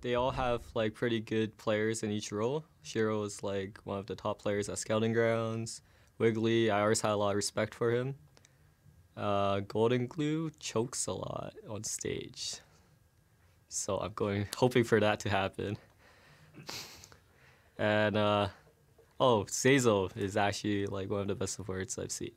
they all have like pretty good players in each role. Shiro is like one of the top players at Scouting Grounds. Wiggly, I always had a lot of respect for him. Golden Glue chokes a lot on stage, so I'm hoping for that to happen. And Zeyzal is actually like one of the best supports I've seen.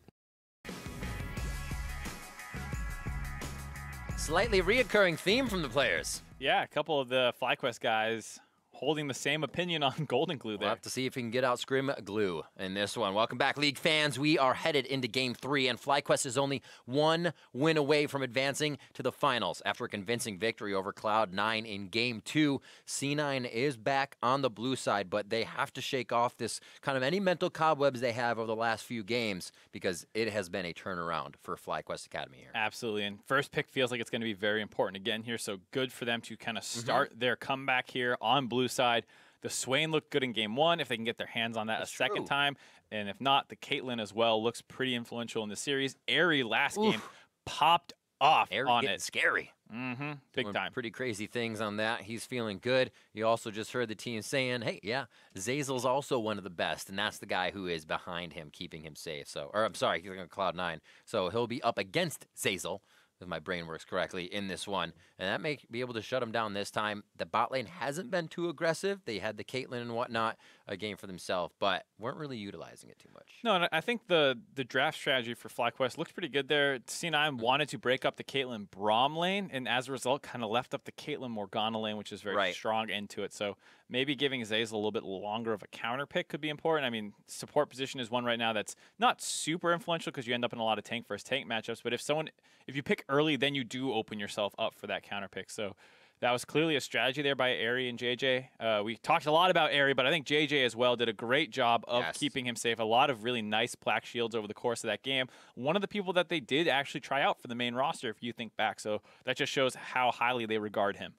Slightly reoccurring theme from the players. Yeah, a couple of the FlyQuest guys holding the same opinion on Golden Glue there. We'll have to see if he can get out Scrim Glue in this one. Welcome back, League fans. We are headed into Game 3, and FlyQuest is only one win away from advancing to the finals. After a convincing victory over Cloud9 in Game 2, C9 is back on the blue side, but they have to shake off this kind of any mental cobwebs they have over the last few games because it has been a turnaround for FlyQuest Academy here. Absolutely, and first pick feels like it's going to be very important again here, so good for them to kind of start their comeback here on blue side. The Swain looked good in Game 1 if they can get their hands on that a second time, and if not, the Caitlyn as well looks pretty influential in the series. Aery last game popped off Aery on getting it. Scary. Big Doing time. Pretty crazy things on that. He's feeling good. You also just heard the team saying, hey, yeah, Zeyzal's also one of the best, and that's the guy who is behind him, keeping him safe. So, or I'm sorry, he's on Cloud9. So he'll be up against Zeyzal, if my brain works correctly, in this one. And that may be able to shut him down this time. The bot lane hasn't been too aggressive. They had the Caitlyn and whatnot, a game for themselves, but weren't really utilizing it too much. No, and I think the draft strategy for FlyQuest looked pretty good there. C9 wanted to break up the Caitlyn Braum lane, and as a result, kind of left up the Caitlyn Morgana lane, which is very strong into it. So maybe giving Zeyzal a little bit longer of a counter pick could be important. I mean, support position is one right now that's not super influential because you end up in a lot of tank versus tank matchups. But if you pick early, then you do open yourself up for that counter pick. So that was clearly a strategy there by Aery and JJ. We talked a lot about Aery, but I think JJ as well did a great job of keeping him safe. A lot of really nice black shields over the course of that game. One of the people that they did actually try out for the main roster, if you think back. So that just shows how highly they regard him.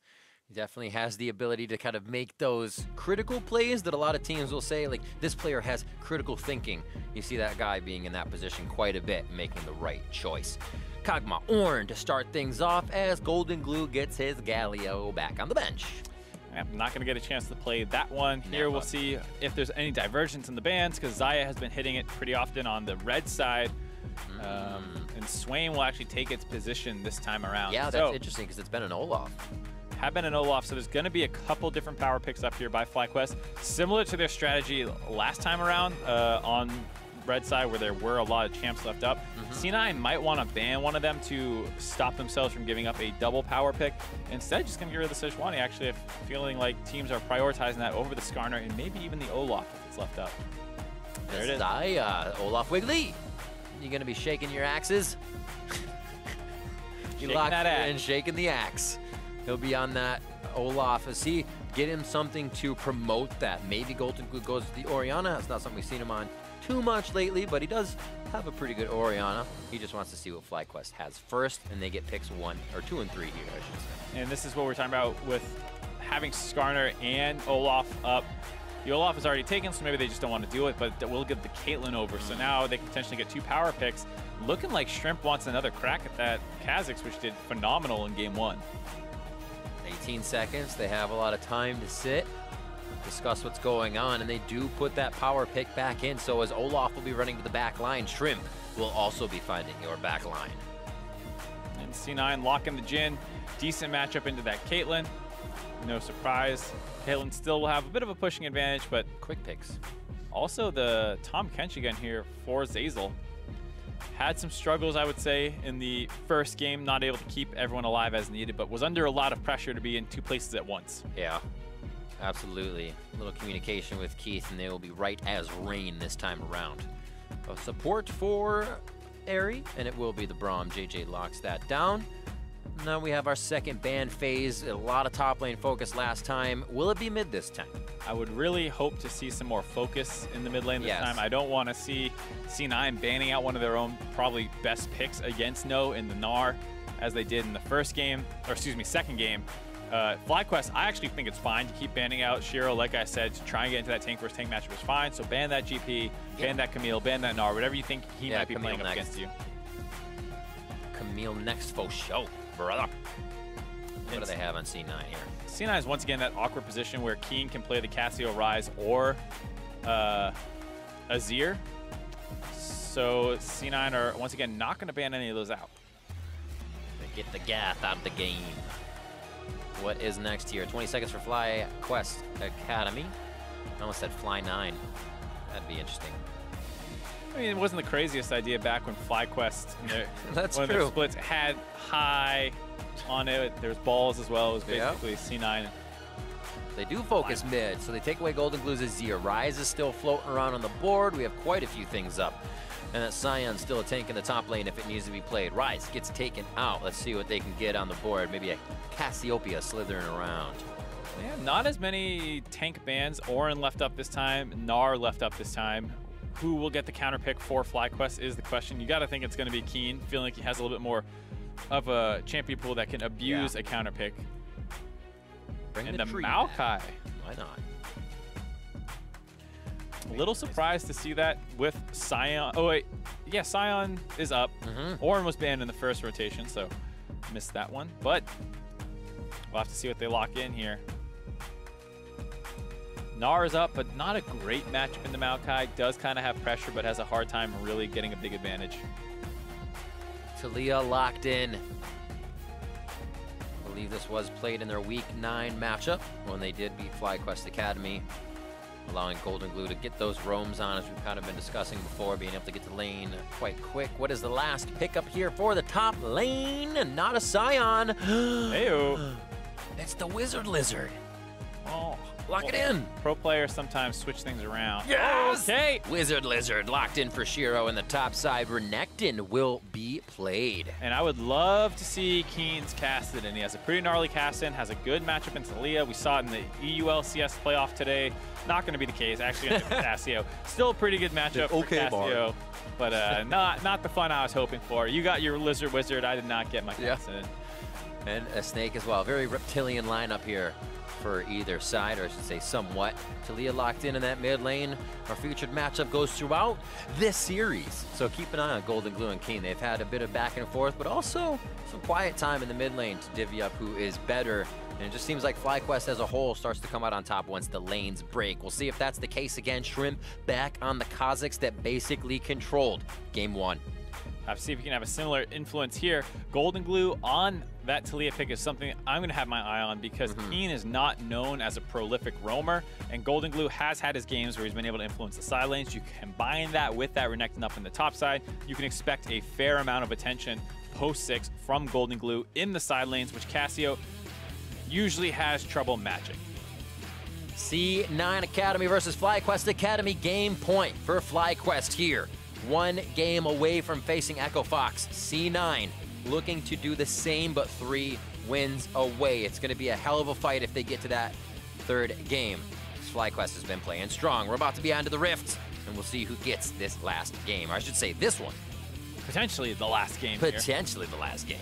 He definitely has the ability to kind of make those critical plays that a lot of teams will say, like, this player has critical thinking. You see that guy being in that position quite a bit, making the right choice. Kog'Maw Ornn to start things off as Golden Glue gets his Galio back on the bench. I'm not going to get a chance to play that one. Here we'll see if there's any divergence in the bans because Xayah has been hitting it pretty often on the red side. And Swain will actually take its position this time around. Yeah, that's interesting because it's been an Olaf. Have been an Olaf, so there's going to be a couple different power picks up here by FlyQuest. Similar to their strategy last time around on red side where there were a lot of champs left up. C9 might want to ban one of them to stop themselves from giving up a double power pick. Instead, just going to get rid of the Sejuani. Actually, feeling like teams are prioritizing that over the Skarner and maybe even the Olaf if it's left up. There it is. Olaf Wiggly. You going to be shaking your axes? You locked in, shaking the axe. He'll be on that Olaf. As he get him something to promote that. Maybe Golden Glue goes to the Orianna. That's not something we've seen him on too much lately, but he does have a pretty good Orianna. He just wants to see what FlyQuest has first, and they get picks 1 or 2 and 3 here, I should say. And this is what we're talking about with having Skarner and Olaf up. The Olaf is already taken, so maybe they just don't want to do it, but we'll give the Caitlyn over. So now they can potentially get 2 power picks. Looking like Shrimp wants another crack at that Kha'Zix, which did phenomenal in Game 1. 18 seconds. They have a lot of time to sit, discuss what's going on, and they do put that power pick back in. So as Olaf will be running to the back line, Shrimp will also be finding your back line. And C9 locking the Jhin. Decent matchup into that Caitlyn. No surprise. Caitlyn still will have a bit of a pushing advantage, but quick picks. Also the Tahm Kench again here for Zeyzal. Had some struggles, I would say, in the first game, not able to keep everyone alive as needed, but was under a lot of pressure to be in 2 places at once. Yeah, absolutely. A little communication with Keith, and they will be right as rain this time around. Support for Aery, and it will be the Braum. JJ locks that down. Now we have our second ban phase. A lot of top lane focus last time. Will it be mid this time? I would really hope to see some more focus in the mid lane this time. I don't want to see C9 banning out one of their own probably best picks against No in the Gnar as they did in the first game, or excuse me, second game. FlyQuest, I actually think it's fine to keep banning out Shiro. Like I said, to try and get into that tank versus tank matchup is fine. So ban that GP, ban that Camille, ban that Gnar, whatever you think he might be playing up against you. Camille next for show, brother. What do they have on C9 here? C9 is once again that awkward position where Keen can play the Casio Rise or Azir. So C9 are once again not going to ban any of those out. They get the Gath out of the game. What is next here? 20 seconds for FlyQuest Academy. I almost said Fly 9. That'd be interesting. I mean, it wasn't the craziest idea back when FlyQuest, That's one of true. their splits had high on it. There's balls as well. It was basically C9. They do focus mid, so they take away Golden Glue's Azir. Rise is still floating around on the board. We have quite a few things up. And that Scion's still a tank in the top lane if it needs to be played. Rise gets taken out. Let's see what they can get on the board. Maybe a Cassiopeia slithering around. Yeah, not as many tank bans. Orin left up this time. Gnar left up this time. Who will get the counter pick for FlyQuest is the question. You got to think it's going to be Keen, feeling like he has a little bit more of a champion pool that can abuse a counter pick. Bring And the the tree Maokai. back. Why not? A little surprised to see that with Scion. Oh, wait. Yeah, Scion is up. Orin was banned in the first rotation, so missed that one. But we'll have to see what they lock in here. Gnar is up, but not a great matchup in the Maokai. Does kind of have pressure, but has a hard time really getting a big advantage. Taliyah locked in. I believe this was played in their Week 9 matchup when they did beat FlyQuest Academy, allowing Golden Glue to get those roams on, as we've kind of been discussing before, being able to get the lane quite quick. What is the last pickup here for the top lane? Not a Scion. Heyo. It's the Wizard Lizard. Oh. Lock it in. Pro players sometimes switch things around. Yes! Okay. Wizard Lizard locked in for Shiro, and the top side, Renekton, will be played. And I would love to see Keen's casted in. He has a pretty gnarly cast in, has a good matchup in Taliyah. We saw it in the EULCS playoff today. Not going to be the case, actually, against Casio. Still a pretty good matchup for Casio, but not the fun I was hoping for. You got your Lizard Wizard. I did not get my cast in. And a Snake as well. Very reptilian lineup here for either side, or I should say somewhat. Taliyah locked in that mid lane. Our featured matchup goes throughout this series. So keep an eye on Golden Glue and Keen. They've had a bit of back and forth, but also some quiet time in the mid lane to divvy up who is better. And it just seems like FlyQuest as a whole starts to come out on top once the lanes break. We'll see if that's the case again. Shrimp back on the Kazakhs that basically controlled Game 1. Have to see if we can have a similar influence here. Golden Glue on that Taliyah pick is something I'm going to have my eye on, because Keen is not known as a prolific roamer, and Golden Glue has had his games where he's been able to influence the side lanes. You combine that with that Renekton up in the top side, you can expect a fair amount of attention post-6 from Golden Glue in the side lanes, which Casio usually has trouble matching. C9 Academy versus FlyQuest Academy. Game point for FlyQuest here. 1 game away from facing Echo Fox. C9 looking to do the same, but 3 wins away. It's going to be a hell of a fight if they get to that 3rd game. FlyQuest has been playing strong. We're about to be onto the Rift, and we'll see who gets this last game. Or I should say this one. Potentially the last game here. Potentially the last game.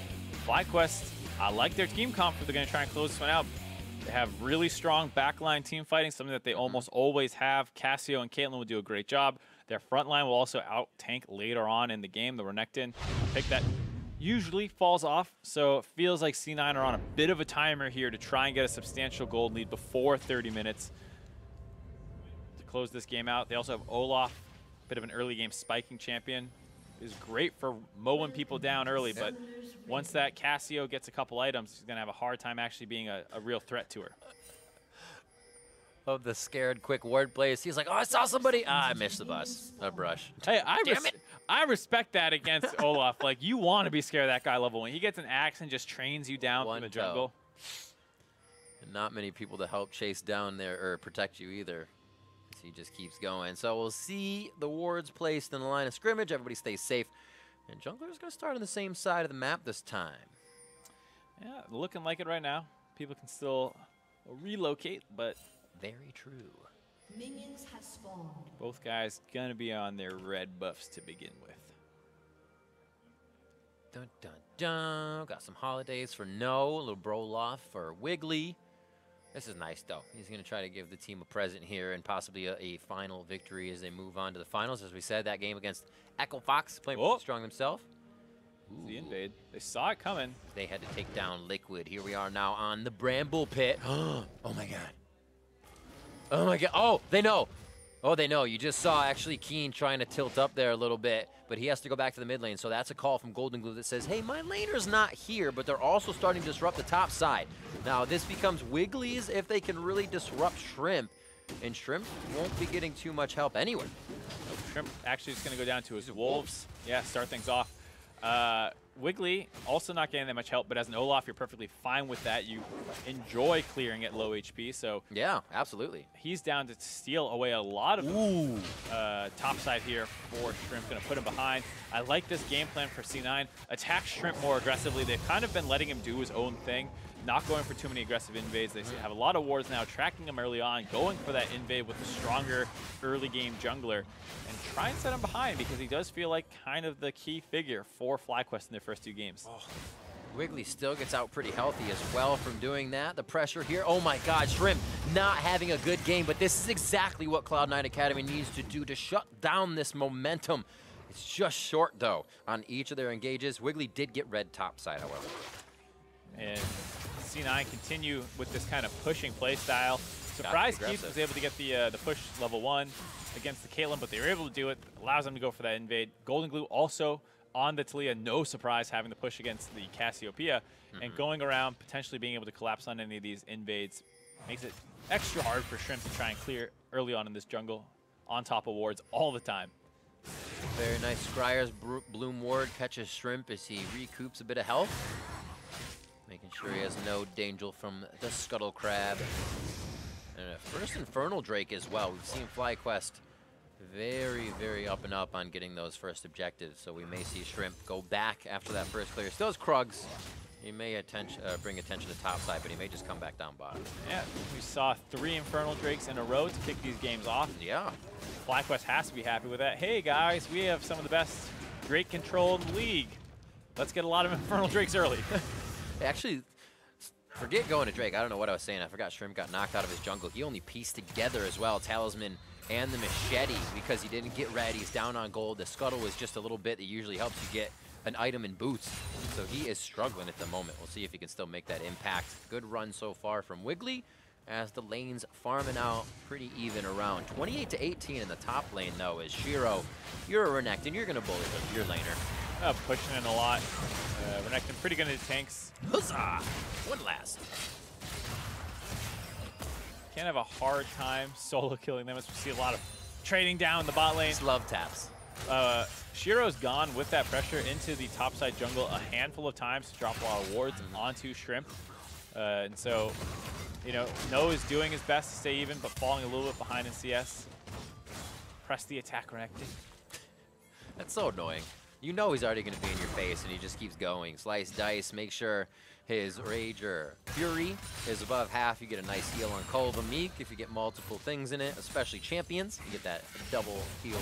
FlyQuest, I like their team comp, but they're going to try and close this one out. They have really strong backline team fighting, something that they almost always have. Casio and Caitlyn will do a great job. Their front line will also out-tank later on in the game. The Renekton pick that usually falls off, so it feels like C9 are on a bit of a timer here to try and get a substantial gold lead before 30 minutes to close this game out. They also have Olaf, a bit of an early game spiking champion. Is great for mowing people down early, but once that Casio gets a couple items, he's going to have a hard time actually being a real threat to her. Of the scared quick word plays. He's like, oh, I saw somebody. Ah, I missed the bus. A brush. Hey, Damn it. I respect that against Olaf. Like, you want to be scared of that guy level 1. He gets an axe and just trains you down One from the jungle. And not many people to help chase down there or protect you either. So he just keeps going. So we'll see the wards placed in the line of scrimmage. Everybody stays safe. And Jungler's going to start on the same side of the map this time. Yeah, looking like it right now. People can still relocate, but Very true. Minions have spawned. both guys going to be on their red buffs to begin with. Dun, dun, dun. Got some holidays for No, a little Broloff for Wiggly. This is nice, though. He's going to try to give the team a present here and possibly a final victory as they move on to the finals. As we said, that game against Echo Fox, playing pretty strong himself. The invade. They saw it coming. They had to take down Liquid. Here we are now on the Bramble Pit. Oh my god. Oh my god. Oh, they know. Oh, they know. You just saw actually Keen trying to tilt up there a little bit, but he has to go back to the mid lane. So that's a call from Golden Glue that says, hey, my laner's not here, but they're also starting to disrupt the top side. Now, this becomes Wiggly's if they can really disrupt Shrimp, and Shrimp won't be getting too much help anywhere. Shrimp actually is going to go down to his Wolves. Yeah, start things off. Wiggly also not getting that much help, but as an Olaf, you're perfectly fine with that. You enjoy clearing at low HP, so yeah, absolutely. He's down to steal away a lot of top side here for Shrimp. Going to put him behind. I like this game plan for C9. Attack Shrimp more aggressively. They've kind of been letting him do his own thing, not going for too many aggressive invades. They have a lot of wards now, tracking him early on, going for that invade with the stronger early game jungler, and try and set him behind because he does feel like kind of the key figure for FlyQuest in their first 2 games. Oh. Wiggly still gets out pretty healthy as well from doing that. The pressure here, oh my god, Shrimp not having a good game, but this is exactly what Cloud9 Academy needs to do to shut down this momentum. It's just short though on each of their engages. Wiggly did get red top side, however. And C9 continue with this kind of pushing play style. Surprise Keith was able to get the push level 1 against the Caitlyn, but they were able to do it. Allows them to go for that invade. Golden Glue also on the Taliyah, no surprise having the push against the Cassiopeia, and going around, potentially being able to collapse on any of these invades makes it extra hard for Shrimp to try and clear early on in this jungle on top of wards all the time. Very nice Scryer's Bloom ward catches Shrimp as he recoups a bit of health, making sure he has no danger from the Scuttle Crab. And a first Infernal Drake as well. We've seen FlyQuest very, very up and up on getting those first objectives, so we may see Shrimp go back after that first clear. Still has Krugs. He may bring attention to top side, but he may just come back down bottom. Yeah, we saw 3 Infernal Drakes in a row to kick these games off. Yeah. FlyQuest has to be happy with that. Hey guys, we have some of the best Drake control in the league. Let's get a lot of Infernal Drakes early. Actually, forget going to Drake. I don't know what I was saying. I forgot Shrimp got knocked out of his jungle. He only pieced together as well Talisman and the Machete because he didn't get red. He's down on gold. The Scuttle was just a little bit that usually helps you get an item in boots. So he is struggling at the moment. We'll see if he can still make that impact. Good run so far from Wiggly as the lanes farming out pretty even around. 28-18 in the top lane though is Shiro. You're a Renekton. You're going to bully your laner. Pushing in a lot. Renekton pretty good at tanks. Huzzah! One last. Can't have a hard time solo killing them as we see a lot of trading down the bot lane. Just love taps. Shiro's gone with that pressure into the topside jungle a handful of times to drop a lot of wards onto Shrimp. And so, you know, No is doing his best to stay even, but falling a little bit behind in CS. Press the attack, Renekton. That's so annoying. You know he's already going to be in your face, and he just keeps going. Slice, dice, make sure his Rage or Fury is above half. You get a nice heal on Kulva Meek if you get multiple things in it, especially champions. You get that double heal.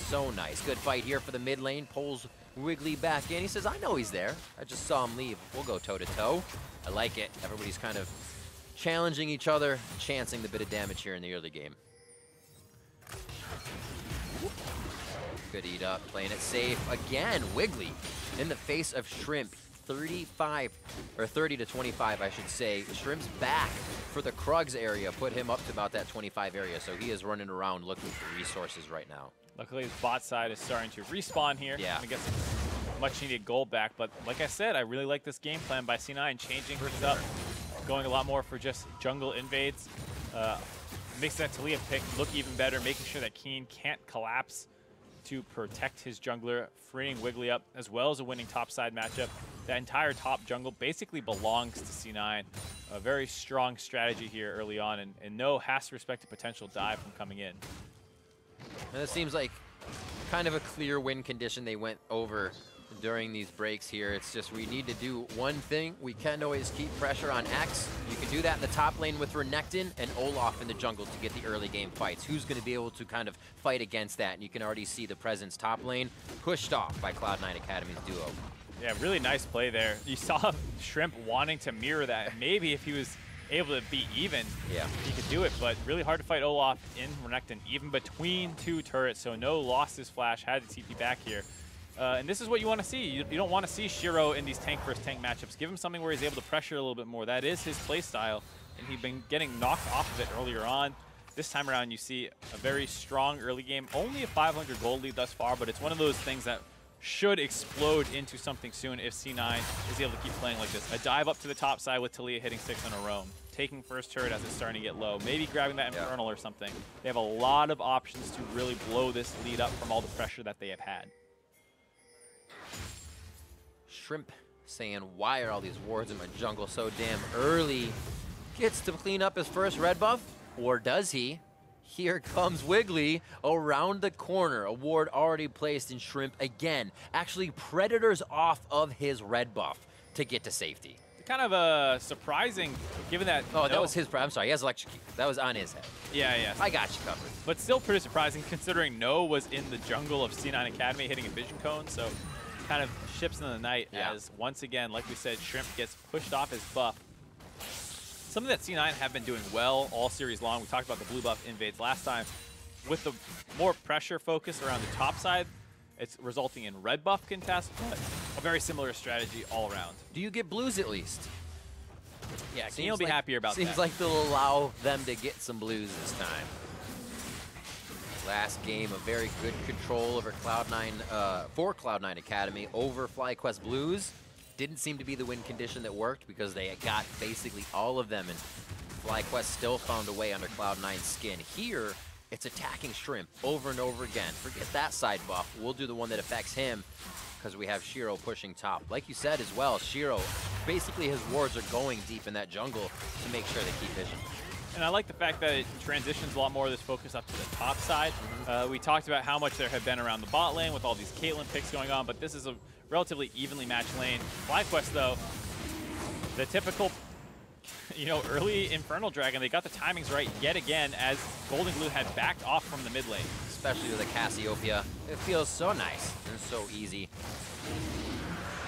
So nice. Good fight here for the mid lane. Pulls Wiggly back in. He says, I know he's there. I just saw him leave. We'll go toe-to-toe. I like it. Everybody's kind of challenging each other, chancing the bit of damage here in the early game. Good eat up, playing it safe. Again, Wiggly in the face of Shrimp. 35, or 30 to 25, I should say. Shrimp's back for the Krugs area, put him up to about that 25 area, so he is running around looking for resources right now. Luckily, his bot side is starting to respawn here. Yeah. And get some much needed gold back, but like I said, I really like this game plan by C9, changing things up, going a lot more for just jungle invades, makes that Taliyah pick look even better, making sure that Keen can't collapse to protect his jungler, freeing Wiggly up, as well as a winning topside matchup. That entire top jungle basically belongs to C9. A very strong strategy here early on, and No has to respect the potential dive from coming in. And it seems like kind of a clear win condition they went over during these breaks here. It's just we need to do one thing. We can't always keep pressure on X. You can do that in the top lane with Renekton and Olaf in the jungle to get the early game fights. Who's going to be able to kind of fight against that? And you can already see the presence top lane pushed off by Cloud9 Academy's duo. Yeah, really nice play there. You saw Shrimp wanting to mirror that. Maybe if he was able to be even, yeah, he could do it, but really hard to fight Olaf in Renekton, even between two turrets. So No lost his flash, had to TP back here. And this is what you want to see. You don't want to see Shiro in these tank versus tank matchups. Give him something where he's able to pressure a little bit more. That is his play style, and he's been getting knocked off of it earlier on. This time around, you see a very strong early game. Only a 500 gold lead thus far, but it's one of those things that should explode into something soon if C9 is able to keep playing like this. A dive up to the top side with Taliyah hitting 6 in a row. Taking first turret as it's starting to get low. Maybe grabbing that Infernal or something. They have a lot of options to really blow this lead up from all the pressure that they have had. Shrimp saying, why are all these wards in my jungle so damn early? Gets to clean up his first red buff, or does he? Here comes Wiggly around the corner. A ward already placed in Shrimp again. Actually, Predator's off of his red buff to get to safety. Kind of surprising, given that... Oh, that was his... I'm sorry, he has electrocute. That was on his head. Yeah. I got you covered. But still pretty surprising, considering No was in the jungle of C9 Academy hitting a vision cone, so kind of ships in the night as, once again, like we said, Shrimp gets pushed off his buff. Something that C9 have been doing well all series long. We talked about the blue buff invades last time. With the more pressure focus around the top side, it's resulting in red buff contest, but a very similar strategy all around. Do you get blues at least? Yeah, Keen will be happier about that. Seems like they'll allow them to get some blues this time. Last game, a very good control over Cloud9, for Cloud9 Academy over FlyQuest Blues. Didn't seem to be the win condition that worked because they got basically all of them, and FlyQuest still found a way under Cloud9's skin. Here, it's attacking Shrimp over and over again. Forget that side buff. We'll do the one that affects him because we have Shiro pushing top. Like you said as well, Shiro, basically his wards are going deep in that jungle to make sure they keep vision. And I like the fact that it transitions a lot more of this focus up to the top side. We talked about how much there had been around the bot lane with all these Caitlyn picks going on, but this is a relatively evenly matched lane. FlyQuest, though, the typical, early Infernal Dragon, they got the timings right yet again as Golden Glue had backed off from the mid lane. Especially with the Cassiopeia. It feels so nice and so easy.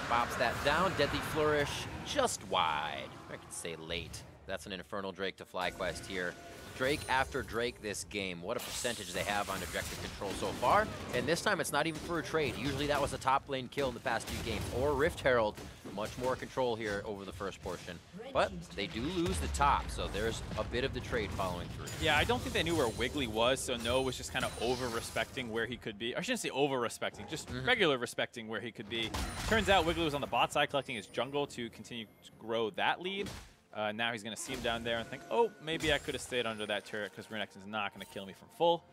Pops that down, Deadly Flourish just wide. I could say late. That's an Infernal Drake to FlyQuest here. Drake after Drake this game. What a percentage they have on objective control so far. And this time it's not even for a trade. Usually that was a top lane kill in the past few games. Or Rift Herald. Much more control here over the first portion. But they do lose the top, so there's a bit of the trade following through. Yeah, I don't think they knew where Wiggly was, so No was just kind of over-respecting where he could be. I shouldn't say over-respecting, just regular respecting where he could be. Turns out Wiggly was on the bot side collecting his jungle to continue to grow that lead. Now he's going to see him down there and think, oh, maybe I could have stayed under that turret because Renekton is not going to kill me from full.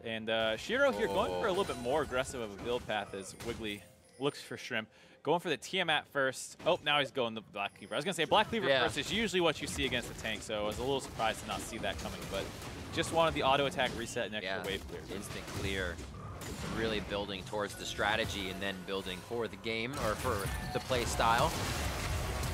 And Shiro here going for a little bit more aggressive of a build path as Wiggly looks for Shrimp. Going for the Tiamat first. Oh, now he's going the Black Cleaver. I was going to say Black Cleaver first is usually what you see against the tank, so I was a little surprised to not see that coming, but just wanted the auto attack reset and extra wave clear. Instant clear. Really building towards the strategy and then building for the game, or for the play style.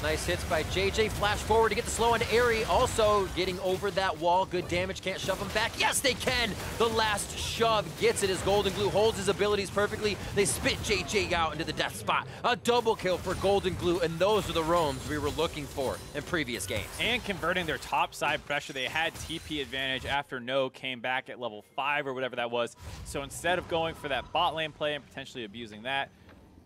Nice hits by JJ. Flash forward to get the slow on Airy. Also getting over that wall. Good damage. Can't shove him back. Yes, they can. The last shove gets it as Golden Glue holds his abilities perfectly. They spit JJ out into the death spot. A double kill for Golden Glue, and those are the roams we were looking for in previous games. And converting their top side pressure. They had TP advantage after No came back at level 5 or whatever that was. So instead of going for that bot lane play and potentially abusing that,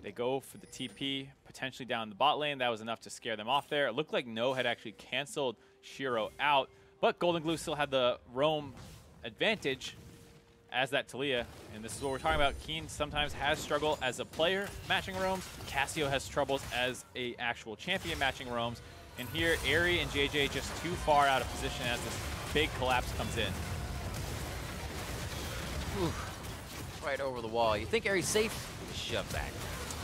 they go for the TP, potentially down the bot lane. That was enough to scare them off there. It looked like No had actually canceled Shiro out, but Golden Glue still had the roam advantage as that Taliyah. And this is what we're talking about. Keen sometimes has struggle as a player matching roams. Cassio has troubles as a actual champion matching roams. And here, Airy and JJ just too far out of position as this big collapse comes in. Oof. Right over the wall. You think Airy's safe? Shove back.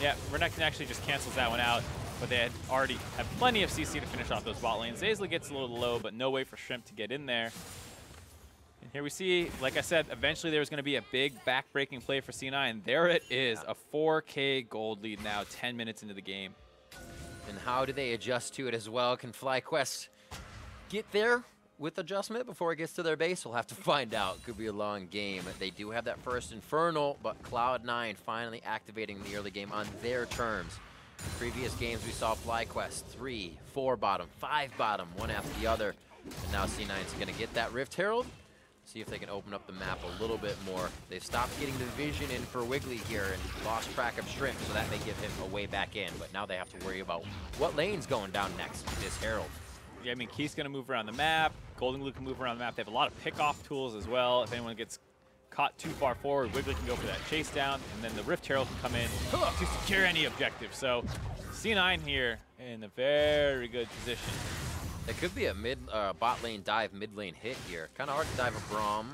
Yeah, Renekton actually just cancels that one out, but they had already had plenty of CC to finish off those bot lanes. Zeyzal gets a little low, but no way for Shrimp to get in there. And here we see, like I said, eventually there's going to be a big back-breaking play for C9. There it is, a 4K gold lead now, 10 minutes into the game. And how do they adjust to it as well? Can FlyQuest get there with adjustment before it gets to their base? We'll have to find out. Could be a long game. They do have that first Infernal, but Cloud9 finally activating the early game on their terms. Previous games we saw FlyQuest 3, 4 bottom, 5 bottom, one after the other. And now C9 is going to get that Rift Herald. See if they can open up the map a little bit more. They've stopped getting the vision in for Wiggly here and lost track of Shrimp, so that may give him a way back in. But now they have to worry about what lane's going down next with this Herald. Yeah, I mean, Keith's going to move around the map. Golden Glue can move around the map. They have a lot of pick-off tools as well. If anyone gets caught too far forward, Wiggly can go for that chase down, and then the Rift Herald can come in to secure any objective. So C9 here in a very good position. It could be a bot lane dive, mid lane hit here. Kind of hard to dive a Braum.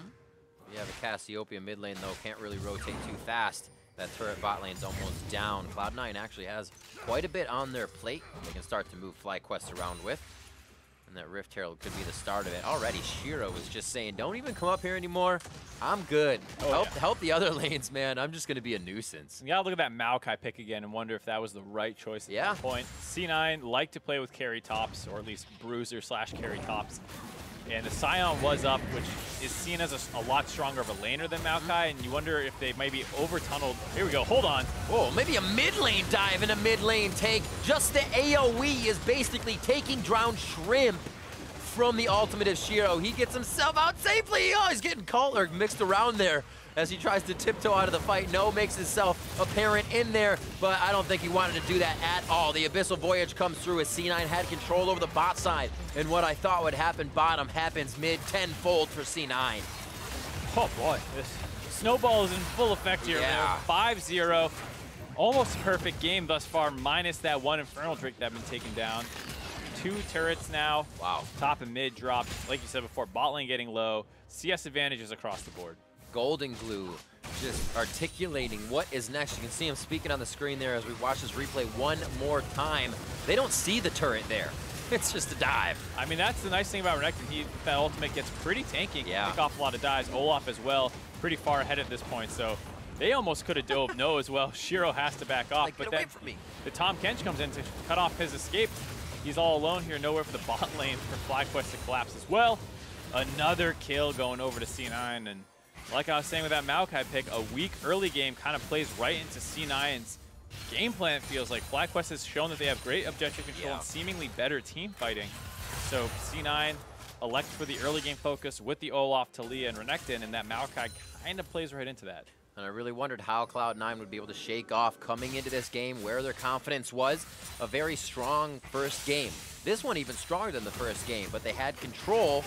You have a Cassiopeia mid lane though, can't really rotate too fast. That turret bot lane's almost down. Cloud9 actually has quite a bit on their plate they can start to move FlyQuest around with. And that Rift Herald could be the start of it. Already, Shiro was just saying, don't even come up here anymore. I'm good. Help the other lanes, man. I'm just going to be a nuisance. You gotta look at that Maokai pick again and wonder if that was the right choice at that point. C9 like to play with carry tops, or at least bruiser / carry tops. And the Scion was up, which is seen as a lot stronger of a laner than Maokai, and you wonder if they might be over-tunneled. Here we go, hold on. Whoa, maybe a mid lane dive and a mid lane take. Just the AoE is basically taking Drowned Shrimp from the ultimate of Shiro. He gets himself out safely. Oh, he's getting caught or mixed around there as he tries to tiptoe out of the fight. No, makes himself apparent in there, but I don't think he wanted to do that at all. The Abyssal Voyage comes through as C9 had control over the bot side, and what I thought would happen bottom happens mid tenfold for C9. Oh boy, this snowball is in full effect here. Yeah. 5-0, almost a perfect game thus far, minus that one Infernal Drake that had been taken down. 2 turrets now. Wow. Top and mid dropped. Like you said before, bot lane getting low. CS advantages across the board. Golden Glue just articulating what is next. You can see him speaking on the screen there as we watch this replay one more time. They don't see the turret there. It's just a dive. I mean, that's the nice thing about Renekton. That ultimate gets pretty tanky. Yeah. Pick off a lot of dives. Olaf as well, pretty far ahead at this point. So they almost could have dove no as well. Shiro has to back off. Like, but get away then from me. the Tom Kench comes in to cut off his escape. He's all alone here, nowhere for the bot lane for FlyQuest to collapse as well. Another kill going over to C9, and like I was saying with that Maokai pick, a weak early game kind of plays right into C9's game plan, it feels like. FlyQuest has shown that they have great objective control and seemingly better team fighting. So C9 elect for the early game focus with the Olaf, Taliyah, and Renekton, and that Maokai kind of plays right into that. And I really wondered how Cloud9 would be able to shake off coming into this game, where their confidence was. A very strong first game. This one even stronger than the first game, but they had control,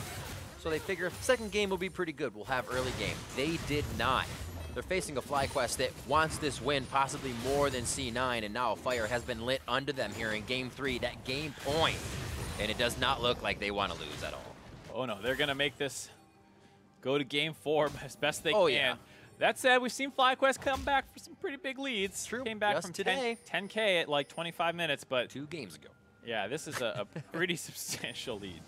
so they figure second game will be pretty good. We'll have early game. They did not. They're facing a FlyQuest that wants this win possibly more than C9, and now a fire has been lit under them here in Game 3, that game point. And it does not look like they want to lose at all. Oh no, they're going to make this go to Game 4 as best they Oh, can. yeah. That said, we've seen FlyQuest come back for some pretty big leads. True. Came back Just from today. 10K at like 25 minutes, but 2 games ago. yeah, this is a pretty substantial lead.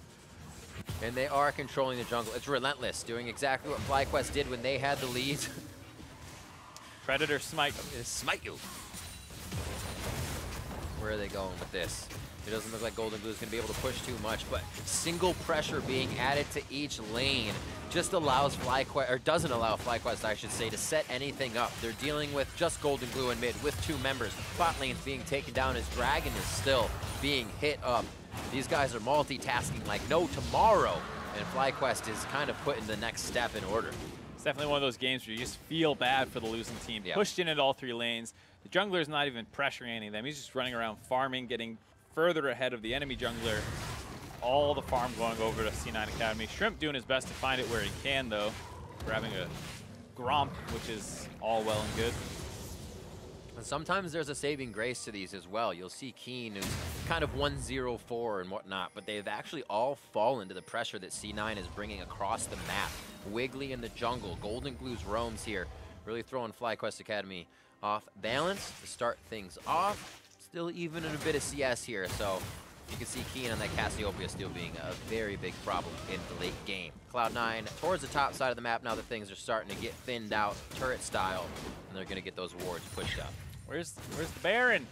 And they are controlling the jungle. It's relentless, doing exactly what FlyQuest did when they had the lead. Predator smite. Smite you. Where are they going with this? It doesn't look like Golden Glue is going to be able to push too much, but single pressure being added to each lane just allows FlyQuest, or doesn't allow FlyQuest, I should say, to set anything up. They're dealing with just Golden Glue in mid with 2 members. Bot lane's being taken down as Dragon is still being hit up. These guys are multitasking like no tomorrow, and FlyQuest is kind of putting the next step in order. It's definitely one of those games where you just feel bad for the losing team. Yeah. Pushed in at all 3 lanes. The jungler's not even pressuring any of them. He's just running around farming, getting further ahead of the enemy jungler. All the farm going over to C9 Academy. Shrimp doing his best to find it where he can, though. Grabbing a Gromp, which is all well and good. And sometimes there's a saving grace to these as well. You'll see Keen, who's kind of 1-0-4 and whatnot, but they've actually all fallen to the pressure that C9 is bringing across the map. Wiggly in the jungle, Golden Glue's roams here, really throwing FlyQuest Academy off balance to start things off. Still even in a bit of CS here, so you can see Keen on that Cassiopeia still being a very big problem in the late game. Cloud9 towards the top side of the map now that things are starting to get thinned out turret style, and they're going to get those wards pushed up. Where's the Baron?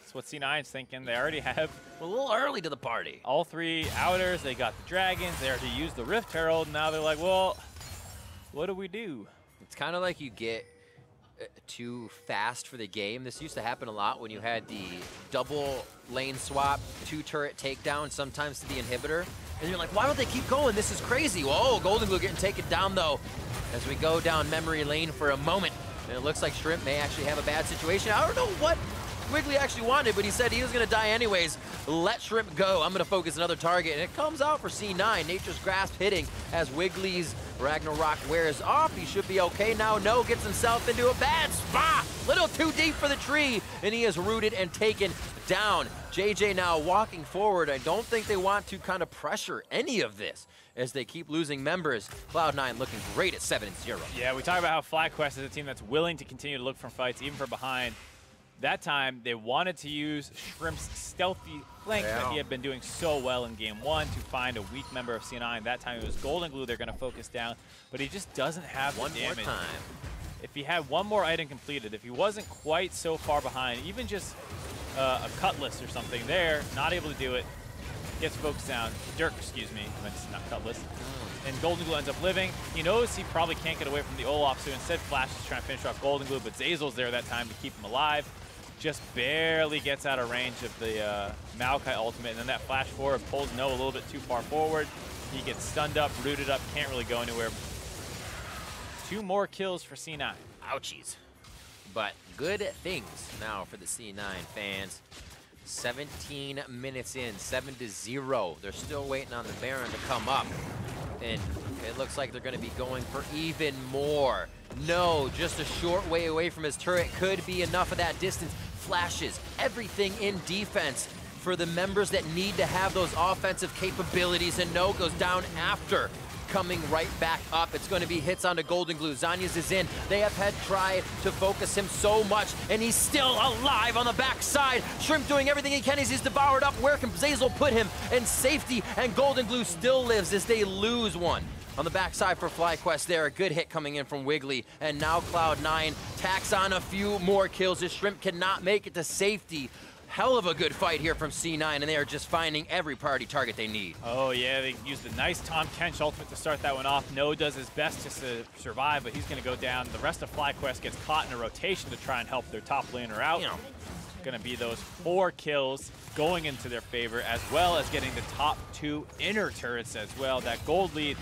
That's what C9's thinking. They already have A little early to the party. all 3 outers. They got the dragons. They already used the Rift Herald. Now they're like, well, what do we do? It's kind of like you get too fast for the game. This used to happen a lot when you had the double lane swap, 2-turret takedown, sometimes to the inhibitor. And you're like, why don't they keep going? This is crazy. Whoa, Golden Glue getting taken down though. As we go down memory lane for a moment. And it looks like Shrimp may actually have a bad situation. I don't know what Wiggly actually wanted, but he said he was gonna die anyways. Let Shrimp go. I'm gonna focus another target, and it comes out for C9. Nature's Grasp hitting as Wiggly's Ragnarok wears off. He should be okay now. No, gets himself into a bad spot. Little too deep for the tree, and he is rooted and taken down. JJ now walking forward. I don't think they want to kind of pressure any of this as they keep losing members. Cloud9 looking great at 7-0. Yeah, we talk about how FlyQuest is a team that's willing to continue to look for fights, even from behind. That time, they wanted to use Shrimp's stealthy flank that he had been doing so well in game 1 to find a weak member of C9. That time it was Golden Glue they're going to focus down, but he just doesn't have the damage. One more time. If he had one more item completed, if he wasn't quite so far behind, even just a Cutlass or something there, not able to do it, gets focused down. Dirk, excuse me, I meant to say not Cutlass. And Golden Glue ends up living. He knows he probably can't get away from the Olaf, so instead Flash is trying to finish off Golden Glue, but Zeyzal's there that time to keep him alive. Just barely gets out of range of the Maokai ultimate, and then that flash forward pulls No a little bit too far forward. He gets stunned up, rooted up, can't really go anywhere. 2 more kills for C9. Ouchies. But good things now for the C9 fans. 17 minutes in, 7-0. They're still waiting on the Baron to come up. And it looks like they're going to be going for even more. No, just a short way away from his turret could be enough of that distance. Flashes, everything in defense for the members that need to have those offensive capabilities, and No goes down after. Coming right back up. It's going to be hits onto Golden Glue. Zanyas is in. They have had tried to focus him so much, and he's still alive on the backside. Shrimp doing everything he can as he's devoured up. Where can Zeyzal put him in safety? And Golden Glue still lives as they lose one. On the backside for FlyQuest there, a good hit coming in from Wiggly, and now Cloud9 tacks on a few more kills as Shrimp cannot make it to safety. Hell of a good fight here from C9, and they are just finding every priority target they need. Oh yeah, they used a nice Tahm Kench ultimate to start that one off. No does his best just to survive, but he's going to go down. The rest of FlyQuest gets caught in a rotation to try and help their top laner out. Going to be those 4 kills going into their favor, as well as getting the top 2 inner turrets as well. That gold lead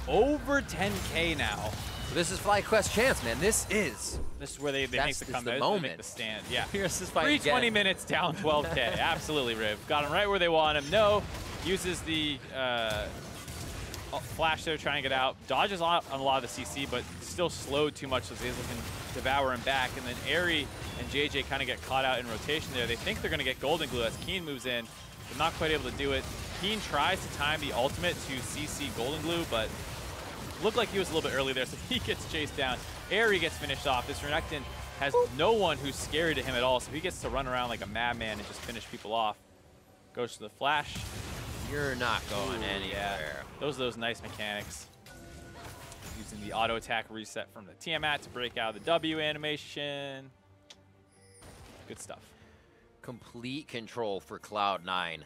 over 10K now. This is FlyQuest's chance, man. This is where they make the comeback, they make the stand. Yeah. Here's this fight 20 minutes down 12K. Absolutely, Riv. Got him right where they want him. No, uses the flash there, trying to get out. Dodges on a lot of the CC, but still slowed too much so Zeyzal can devour him back. And then Airy and JJ kind of get caught out in rotation there. They think they're going to get Golden Glue as Keen moves in, but not quite able to do it. Keen tries to time the ultimate to CC Golden Glue, but looked like he was a little bit early there, so he gets chased down. Airy gets finished off. This Renekton has no one who's scary to him at all, so he gets to run around like a madman and just finish people off. Goes to the flash. You're not going anywhere. Yeah. Those nice mechanics. Using the auto attack reset from the Tiamat to break out of the W animation. Good stuff. Complete control for Cloud9.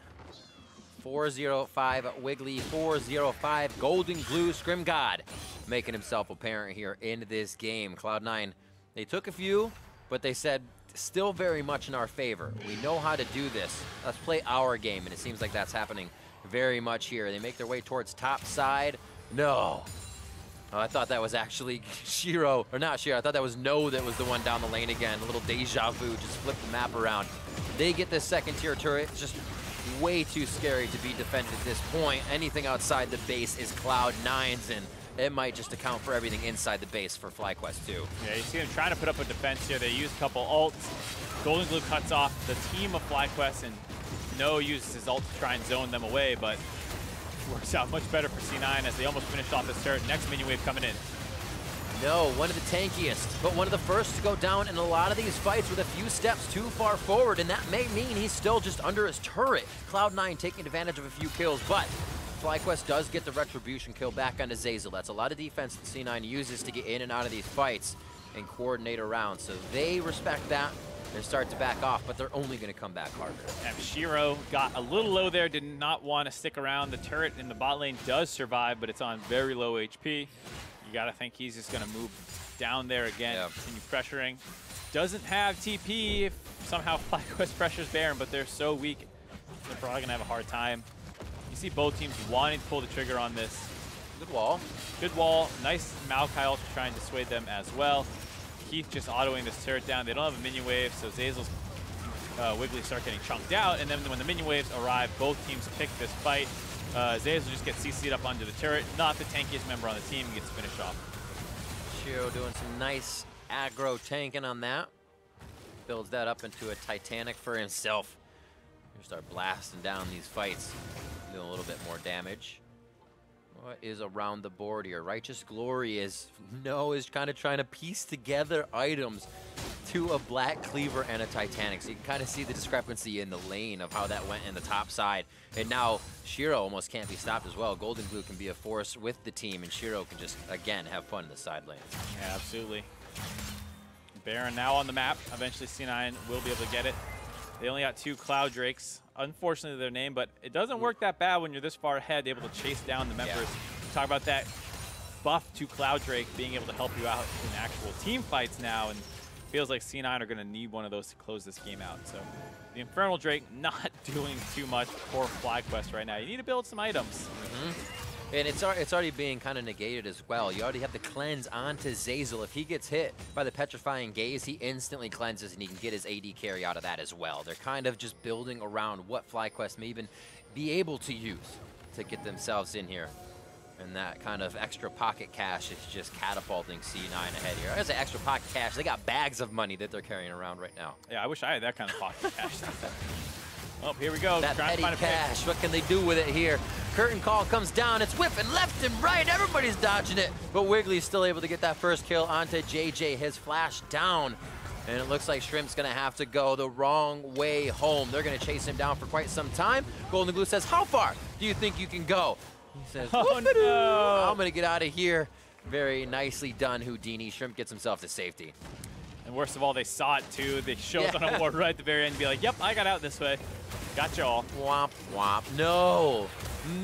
405 Wiggly, 405 Golden Glue. Scrimgod making himself apparent here in this game. Cloud9, they took a few, but they said still very much in our favor. We know how to do this. Let's play our game, and it seems like that's happening very much here. They make their way towards top side. No. Oh, I thought that was actually Shiro, or not Shiro. I thought that was No that was the one down the lane again. A little deja vu, just flip the map around. They get this second tier turret, just way too scary to be defended at this point. Anything outside the base is Cloud9's, and it might just account for everything inside the base for FlyQuest too. Yeah, you see them trying to put up a defense here. They use a couple ults. Golden Glue cuts off the team of FlyQuest, and No uses his ult to try and zone them away, but works out much better for C9 as they almost finished off this turret. Next minion wave coming in. No, one of the tankiest, but one of the first to go down in a lot of these fights with a few steps too far forward, and that may mean he's still just under his turret. Cloud9 taking advantage of a few kills, but FlyQuest does get the retribution kill back onto Zeyzal. That's a lot of defense that C9 uses to get in and out of these fights and coordinate around, so they respect that and start to back off, but they're only going to come back harder. And Shiro got a little low there, did not want to stick around. The turret in the bot lane does survive, but it's on very low HP. You got to think he's just going to move down there again, Yeah. continue pressuring. Doesn't have TP if somehow FlyQuest pressures Baron, but they're so weak, they're probably going to have a hard time. You see both teams wanting to pull the trigger on this. Good wall. Good wall. Nice Maokai also trying to dissuade them as well. Keith just autoing this turret down. They don't have a minion wave, so Zeyzal's Wiggly start getting chunked out, and then when the minion waves arrive, both teams pick this fight. Zeyzal just gets CC'd up onto the turret, not the tankiest member on the team, gets finished off. Shiro doing some nice aggro tanking on that. Builds that up into a Titanic for himself. He'll start blasting down these fights, doing a little bit more damage. What is around the board here? Righteous Glory is kind of trying to piece together items to a Black Cleaver and a Titanic. So you can kind of see the discrepancy in the lane of how that went in the top side. And now Shiro almost can't be stopped as well. Golden Glue can be a force with the team, and Shiro can just, again, have fun in the side lane. Yeah, absolutely. Baron now on the map. Eventually C9 will be able to get it. They only got 2 Cloud Drakes. Unfortunately, their name, but it doesn't work that bad when you're this far ahead, able to chase down the members. Yeah. Talk about that buff to Cloud Drake being able to help you out in actual team fights now, and feels like C9 are going to need one of those to close this game out. So the Infernal Drake not doing too much for FlyQuest right now. You need to build some items. And it's already being kind of negated as well. You already have the cleanse onto Zeyzal. If he gets hit by the Petrifying Gaze, he instantly cleanses, and he can get his AD carry out of that as well. They're kind of just building around what FlyQuest may even be able to use to get themselves in here. And that kind of extra pocket cash is just catapulting C9 ahead here. As an extra pocket cash, they got bags of money that they're carrying around right now. Yeah, I wish I had that kind of pocket cash. Oh, here we go. That Trying petty to find a cash, what can they do with it here? Curtain call comes down, it's whipping left and right, everybody's dodging it. But Wiggly's still able to get that first kill onto JJ, his flash down. And it looks like Shrimp's gonna have to go the wrong way home. They're gonna chase him down for quite some time. Golden Glue says, how far do you think you can go? He says, Oh, no. I'm gonna get out of here. Very nicely done, Houdini. Shrimp gets himself to safety. And worst of all, they saw it too. They showed Yeah. on a board right at the very end and be like, yep, I got out this way. Got y'all. Womp, womp. No.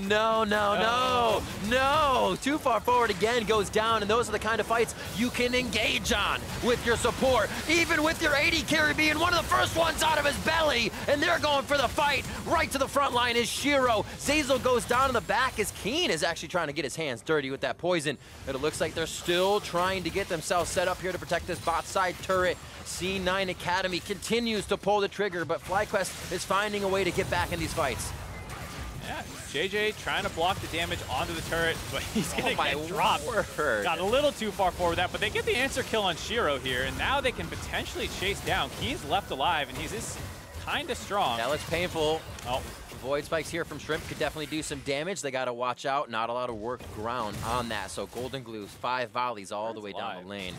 No, no, no. No. Too far forward again, goes down, and those are the kind of fights you can engage on with your support, even with your AD carry being one of the first ones out of his belly, and they're going for the fight. Right to the front line is Shiro. Zeyzal goes down in the back as Keen is actually trying to get his hands dirty with that poison. But it looks like they're still trying to get themselves set up here to protect this bot side turret. C9 Academy continues to pull the trigger, but FlyQuest is finding a way to get back in these fights. Yeah, JJ trying to block the damage onto the turret, but he's gonna my get dropped. word. Got a little too far forward with that, but they get the answer kill on Shiro here, and now they can potentially chase down. Keen's left alive, and he's kind of strong. That looks painful. Oh, Void Spikes here from Shrimp could definitely do some damage. They got to watch out. Not a lot of worked ground on that. So Golden Glue's 5 volleys all the way down alive. the lane.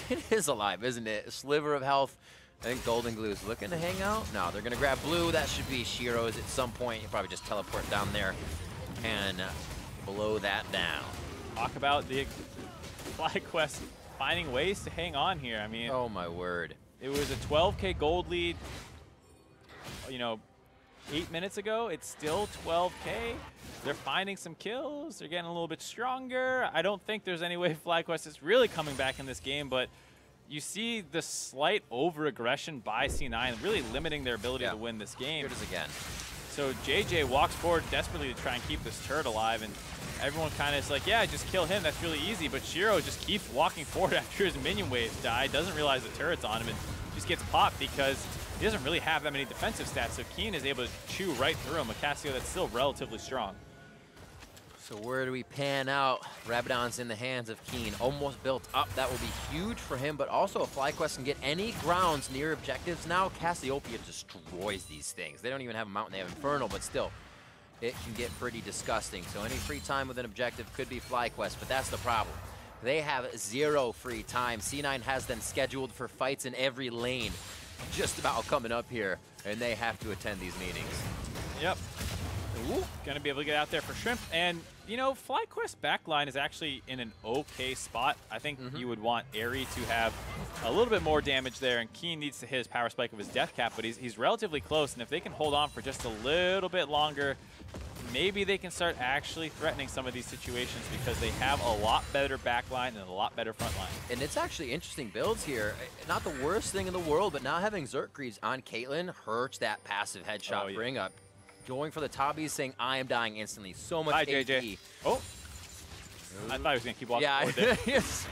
It is alive, isn't it? A sliver of health. I think Golden Glue's looking to hang out. No, they're going to grab blue. That should be Shiro's at some point. He'll probably just teleport down there and blow that down. talk about the FlyQuest finding ways to hang on here. I mean, Oh, my word. it was a 12K gold lead, you know, 8 minutes ago. It's still 12K. They're finding some kills. They're getting a little bit stronger. I don't think there's any way FlyQuest is really coming back in this game, but you see the slight over-aggression by C9 really limiting their ability to win this game. Here it is again. So JJ walks forward desperately to try and keep this turret alive, and everyone kind of is like, yeah, just kill him. That's really easy. But Shiro just keeps walking forward after his minion waves die, doesn't realize the turret's on him, and just gets popped because he doesn't really have that many defensive stats. So Keen is able to chew right through him, a Cassio that's still relatively strong. So where do we pan out? Rabadon's in the hands of Keen, almost built up. That will be huge for him, but also if FlyQuest can get any grounds near objectives now, Cassiopeia destroys these things. They don't even have a mountain, they have Infernal, but still, it can get pretty disgusting. So any free time with an objective could be FlyQuest, but that's the problem. They have 0 free time. C9 has them scheduled for fights in every lane, just about coming up here, and they have to attend these meetings. Yep. Gonna be able to get out there for Shrimp. And, you know, FlyQuest backline is actually in an okay spot. I think you would want Airy to have a little bit more damage there, and Keen needs to hit his power spike of his death cap, but he's relatively close, and if they can hold on for just a little bit longer, maybe they can start actually threatening some of these situations because they have a lot better backline and a lot better front line. And it's actually interesting builds here. Not the worst thing in the world, but now having Xurkitree on Caitlyn hurts that passive headshot bring up. Going for the Tabis, saying, I am dying instantly. So much Hi, AP. JJ. Oh. I thought he was going to keep walking Yeah, forward there. yes.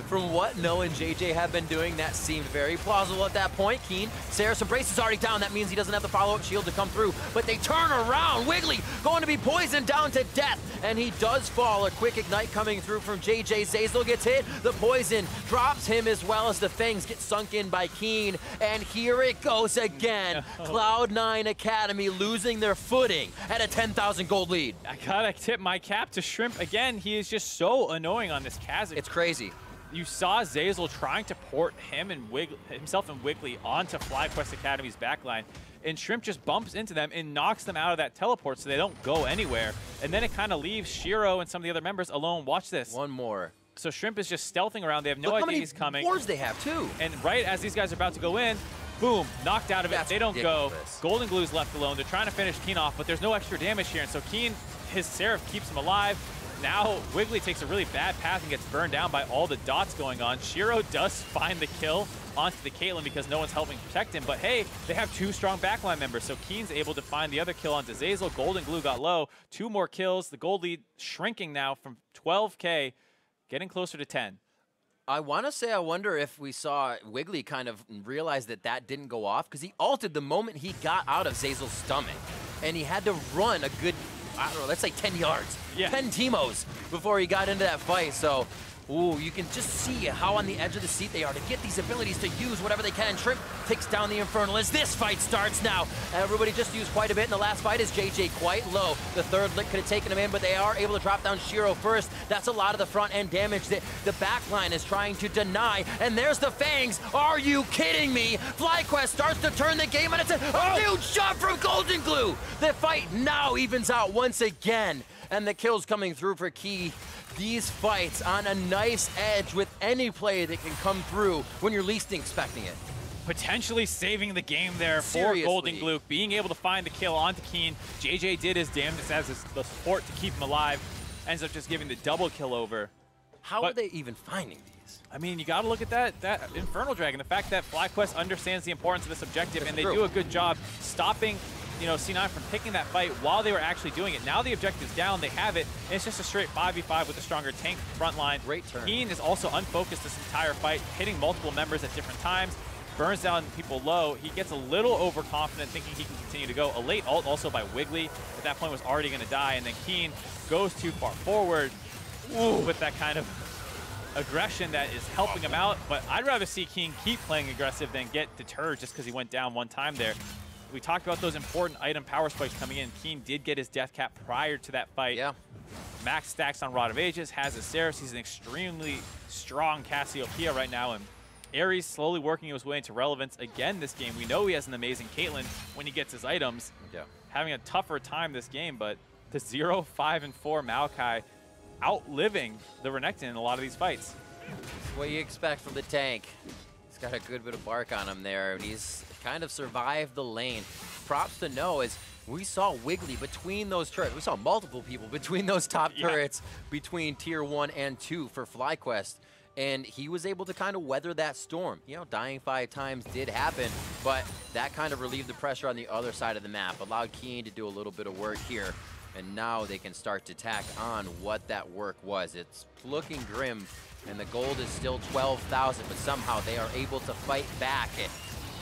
From what Noah and JJ have been doing, that seemed very plausible at that point. Keen, Saracen Brace is already down. That means he doesn't have the follow-up shield to come through. But they turn around. Wiggly going to be poisoned down to death. And he does fall. A quick ignite coming through from JJ. Zeyzal gets hit. The poison drops him as well as the fangs get sunk in by Keen. And here it goes again. Cloud9 Academy losing their footing at a 10,000 gold lead. I gotta tip my cap to Shrimp again. He is just so annoying on this Kha'Zix. It's crazy. You saw Zeyzal trying to port him and himself and Wiggly onto FlyQuest Academy's backline, and Shrimp just bumps into them and knocks them out of that teleport so they don't go anywhere. And then it kind of leaves Shiro and some of the other members alone. Watch this. One more. So Shrimp is just stealthing around. They have no idea he's coming. Wars they have too. And right as these guys are about to go in, boom, knocked out of it. That's they don't ridiculous. go. Golden Glue's left alone. They're trying to finish Keen off, but there's no extra damage here. And so Keen, his Seraph keeps him alive. Now Wiggly takes a really bad path and gets burned down by all the dots going on. Shiro does find the kill onto the Caitlyn because no one's helping protect him. But hey, they have two strong backline members. So Keen's able to find the other kill onto Zeyzal. Golden Glue got low. 2 more kills. The gold lead shrinking now from 12K, getting closer to 10. I want to say I wonder if we saw Wiggly kind of realize that that didn't go off because he ulted the moment he got out of Zeyzal's stomach. And he had to run a good, I don't know, let's say 10 yards. Yeah. 10 Teemos before he got into that fight. So, ooh, you can just see how on the edge of the seat they are to get these abilities to use whatever they can. Shrimp takes down the Infernal as this fight starts now. Everybody just used quite a bit in the last fight as JJ quite low. The third lick could have taken him in, but they are able to drop down Shiro first. That's a lot of the front end damage that the back line is trying to deny. And there's the Fangs. Are you kidding me? FlyQuest starts to turn the game, and it's a huge shot from Golden Glue. The fight now evens out once again. And the kills coming through for Key. These fights on a nice edge with any play that can come through when you're least expecting it. Potentially saving the game there Seriously. for Golden Glue, being able to find the kill onto Keen. JJ did his damnedest as the support to keep him alive. Ends up just giving the double kill over. How are they even finding these? I mean, you got to look at that Infernal Dragon. The fact that FlyQuest understands the importance of this objective, and they do a good job stopping, you know, C9 from picking that fight while they were actually doing it. Now the objective's down, they have it, and it's just a straight 5v5 with a stronger tank front line. Great turn. Keen is also unfocused this entire fight, hitting multiple members at different times, burns down people low. He gets a little overconfident, thinking he can continue to go. A late ult also by Wiggly, at that point was already going to die, and then Keen goes too far forward with that kind of aggression that is helping him out. But I'd rather see Keen keep playing aggressive than get deterred just because he went down one time there. We talked about those important item power spikes coming in. Keen did get his death cap prior to that fight. Yeah. Max stacks on Rod of Ages, has his Ceres. He's an extremely strong Cassiopeia right now, and Ares slowly working his way into relevance again this game. We know he has an amazing Caitlyn when he gets his items. Yeah. Having a tougher time this game, but the 0, 5, and 4 Maokai outliving the Renekton in a lot of these fights. What do you expect from the tank? He's got a good bit of bark on him there, and he's kind of survived the lane. Props to know as we saw Wiggly between those turrets. We saw multiple people between those top turrets between tier 1 and 2 for FlyQuest. And he was able to kind of weather that storm. You know, dying 5 times did happen, but that kind of relieved the pressure on the other side of the map. Allowed Keen to do a little bit of work here. And now they can start to tack on what that work was. It's looking grim, and the gold is still 12,000, but somehow they are able to fight back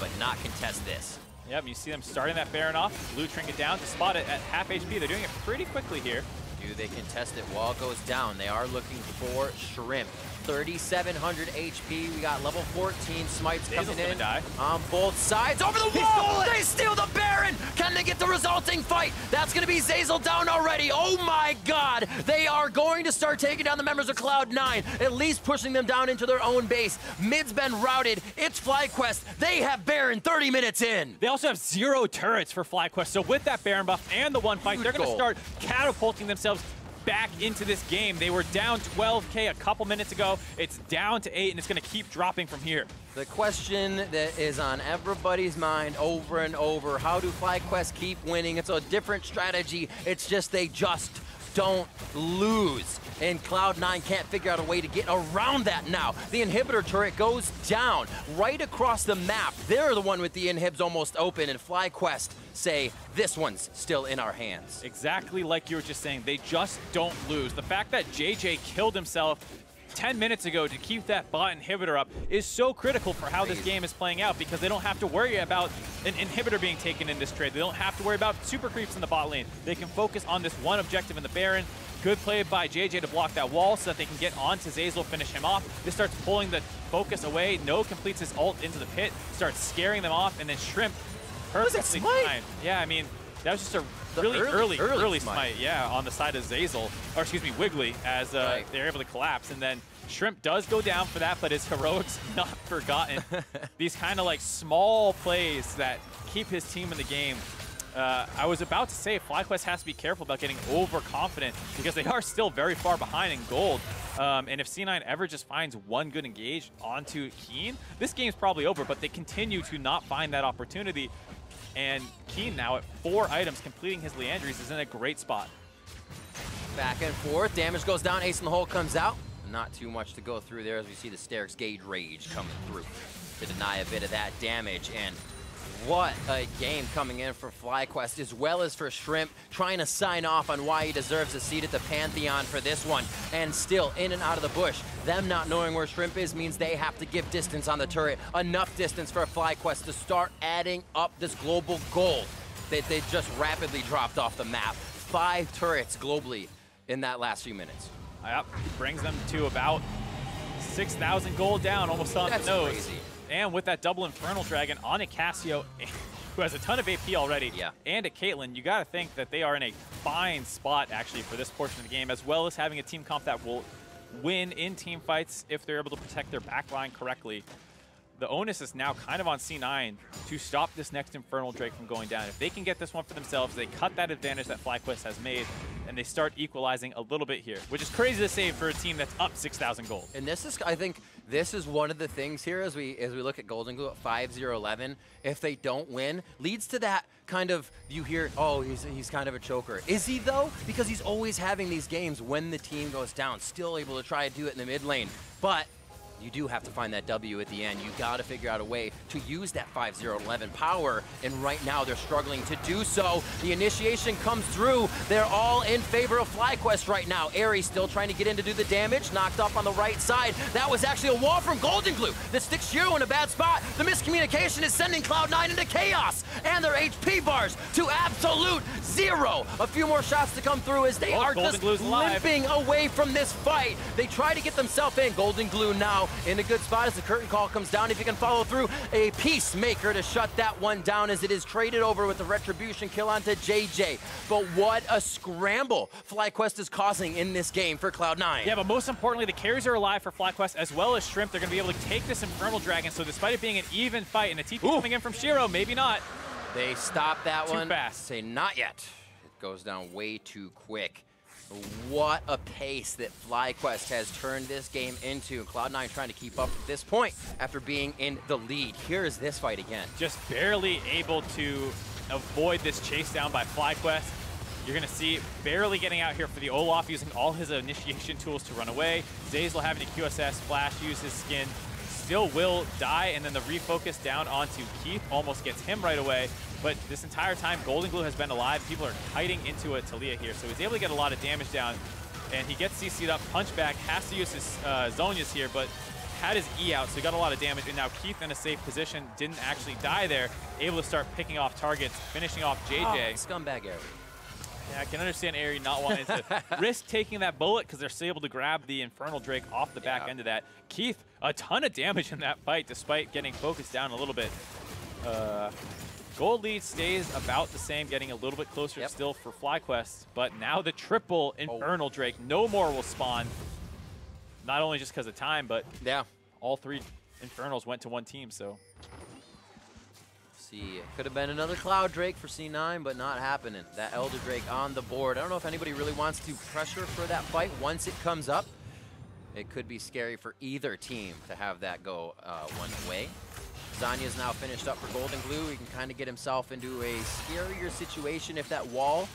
but not contest this. Yep, you see them starting that Baron off. Blue Trinket down to spot it at half HP. They're doing it pretty quickly here. Do they contest it while it goes down? They are looking for Shrimp. 3,700 HP. We got level 14 smites coming in on both sides. Over the wall! They steal the Baron! Can they get the resulting fight? That's going to be Zeyzal down already. Oh my god! They are going to start taking down the members of Cloud9, at least pushing them down into their own base. Mid's been routed. It's FlyQuest. They have Baron 30 minutes in. They also have 0 turrets for FlyQuest, so with that Baron buff and the one fight, they're going to start catapulting themselves back into this game. They were down 12K a couple minutes ago. It's down to 8, and it's going to keep dropping from here. The question that is on everybody's mind over and over, how do FlyQuest keep winning? It's a different strategy. It's just they just don't lose. And Cloud9 can't figure out a way to get around that now. The inhibitor turret goes down right across the map. They're the one with the inhibs almost open, and FlyQuest say, this one's still in our hands. Exactly like you were just saying, they just don't lose. The fact that JJ killed himself 10 minutes ago to keep that bot inhibitor up is so critical for how this game is playing out, because they don't have to worry about an inhibitor being taken in this trade. They don't have to worry about super creeps in the bot lane. They can focus on this one objective in the Baron. Good play by JJ to block that wall so that they can get onto Zeyzal, finish him off. This starts pulling the focus away. No completes his ult into the pit, starts scaring them off, and then Shrimp perfectly timed. Yeah, I mean, that was just a really early smite, yeah, on the side of Zeyzal, or excuse me, Wiggly, as they're able to collapse. And then Shrimp does go down for that, but his heroics not forgotten. These kind of like small plays that keep his team in the game. I was about to say FlyQuest has to be careful about getting overconfident, because they are still very far behind in gold. And if C9 ever just finds one good engage onto Keen, this game's probably over, but they continue to not find that opportunity. And Keen now at 4 items, completing his Leandries, is in a great spot. Back and forth, damage goes down, Ace in the hole comes out. Not too much to go through there as we see the Sterix Gauge Rage coming through to deny a bit of that damage. And what a game coming in for FlyQuest, as well as for Shrimp, trying to sign off on why he deserves a seat at the Pantheon for this one. And still in and out of the bush. Them not knowing where Shrimp is means they have to give distance on the turret. Enough distance for FlyQuest to start adding up this global gold that they just rapidly dropped off the map. 5 turrets globally in that last few minutes. Yep, brings them to about 6,000 gold down, almost on the nose. Crazy. And with that double Infernal Dragon on a Cassio, who has a ton of AP already, and a Caitlyn, you got to think that they are in a fine spot, actually, for this portion of the game, as well as having a team comp that will win in team fights if they're able to protect their backline correctly. The onus is now kind of on C9 to stop this next Infernal Drake from going down. If they can get this one for themselves, they cut that advantage that FlyQuest has made, and they start equalizing a little bit here, which is crazy to say for a team that's up 6,000 gold. And this is, I think, this is one of the things here as we look at Golden Glue at 5-0-11. If they don't win, leads to that kind of, you hear, oh, he's kind of a choker. Is he though? Because he's always having these games when the team goes down, still able to try and do it in the mid lane. But you do have to find that W at the end. You got to figure out a way to use that 5-0-11 power, and right now they're struggling to do so. The initiation comes through. They're all in favor of FlyQuest right now. Aerie still trying to get in to do the damage, knocked off on the right side. That was actually a wall from Golden Glue that sticks Shiro in a bad spot. The miscommunication is sending Cloud9 into chaos, and their HP bars to absolute 0. A few more shots to come through as they are just limping away from this fight. They try to get themselves in. Golden Glue now in a good spot as the curtain call comes down. If you can follow through, a Peacemaker to shut that one down as it is traded over with the Retribution kill onto JJ. But what a scramble FlyQuest is causing in this game for Cloud9. Yeah, but most importantly, the carries are alive for FlyQuest as well as Shrimp. They're going to be able to take this Infernal Dragon, so despite it being an even fight and a TP coming in from Shiro, maybe not. They stop that one. Too fast. Say not yet. It goes down way too quick. What a pace that FlyQuest has turned this game into. Cloud9 trying to keep up at this point after being in the lead. Here is this fight again. Just barely able to avoid this chase down by FlyQuest. You're going to see barely getting out here for the Olaf, using all his initiation tools to run away. Zeyzal having to QSS, Flash, use his skin. Still will die, and then the refocus down onto Keith almost gets him right away. But this entire time, Golden Glue has been alive. People are kiting into a Talia here, so he's able to get a lot of damage down. And he gets CC'd up, Punchback, has to use his Zhonya's here, but had his E out, so he got a lot of damage. And now Keith in a safe position, didn't actually die there, able to start picking off targets, finishing off JJ. Oh, scumbag Aerie. Yeah, I can understand Aerie not wanting to risk taking that bullet because they're still able to grab the Infernal Drake off the back end of that. Keith, a ton of damage in that fight despite getting focused down a little bit. Gold lead stays about the same, getting a little bit closer still for FlyQuest, but now the triple Infernal Drake. No more will spawn, not only just because of time, but all 3 Infernals went to one team, so. See, it could have been another Cloud Drake for C9, but not happening. That Elder Drake on the board. I don't know if anybody really wants to pressure for that fight once it comes up. it could be scary for either team to have that go one way. Zhonya's now finished up for Golden Glue. He can kind of get himself into a scarier situation if that wall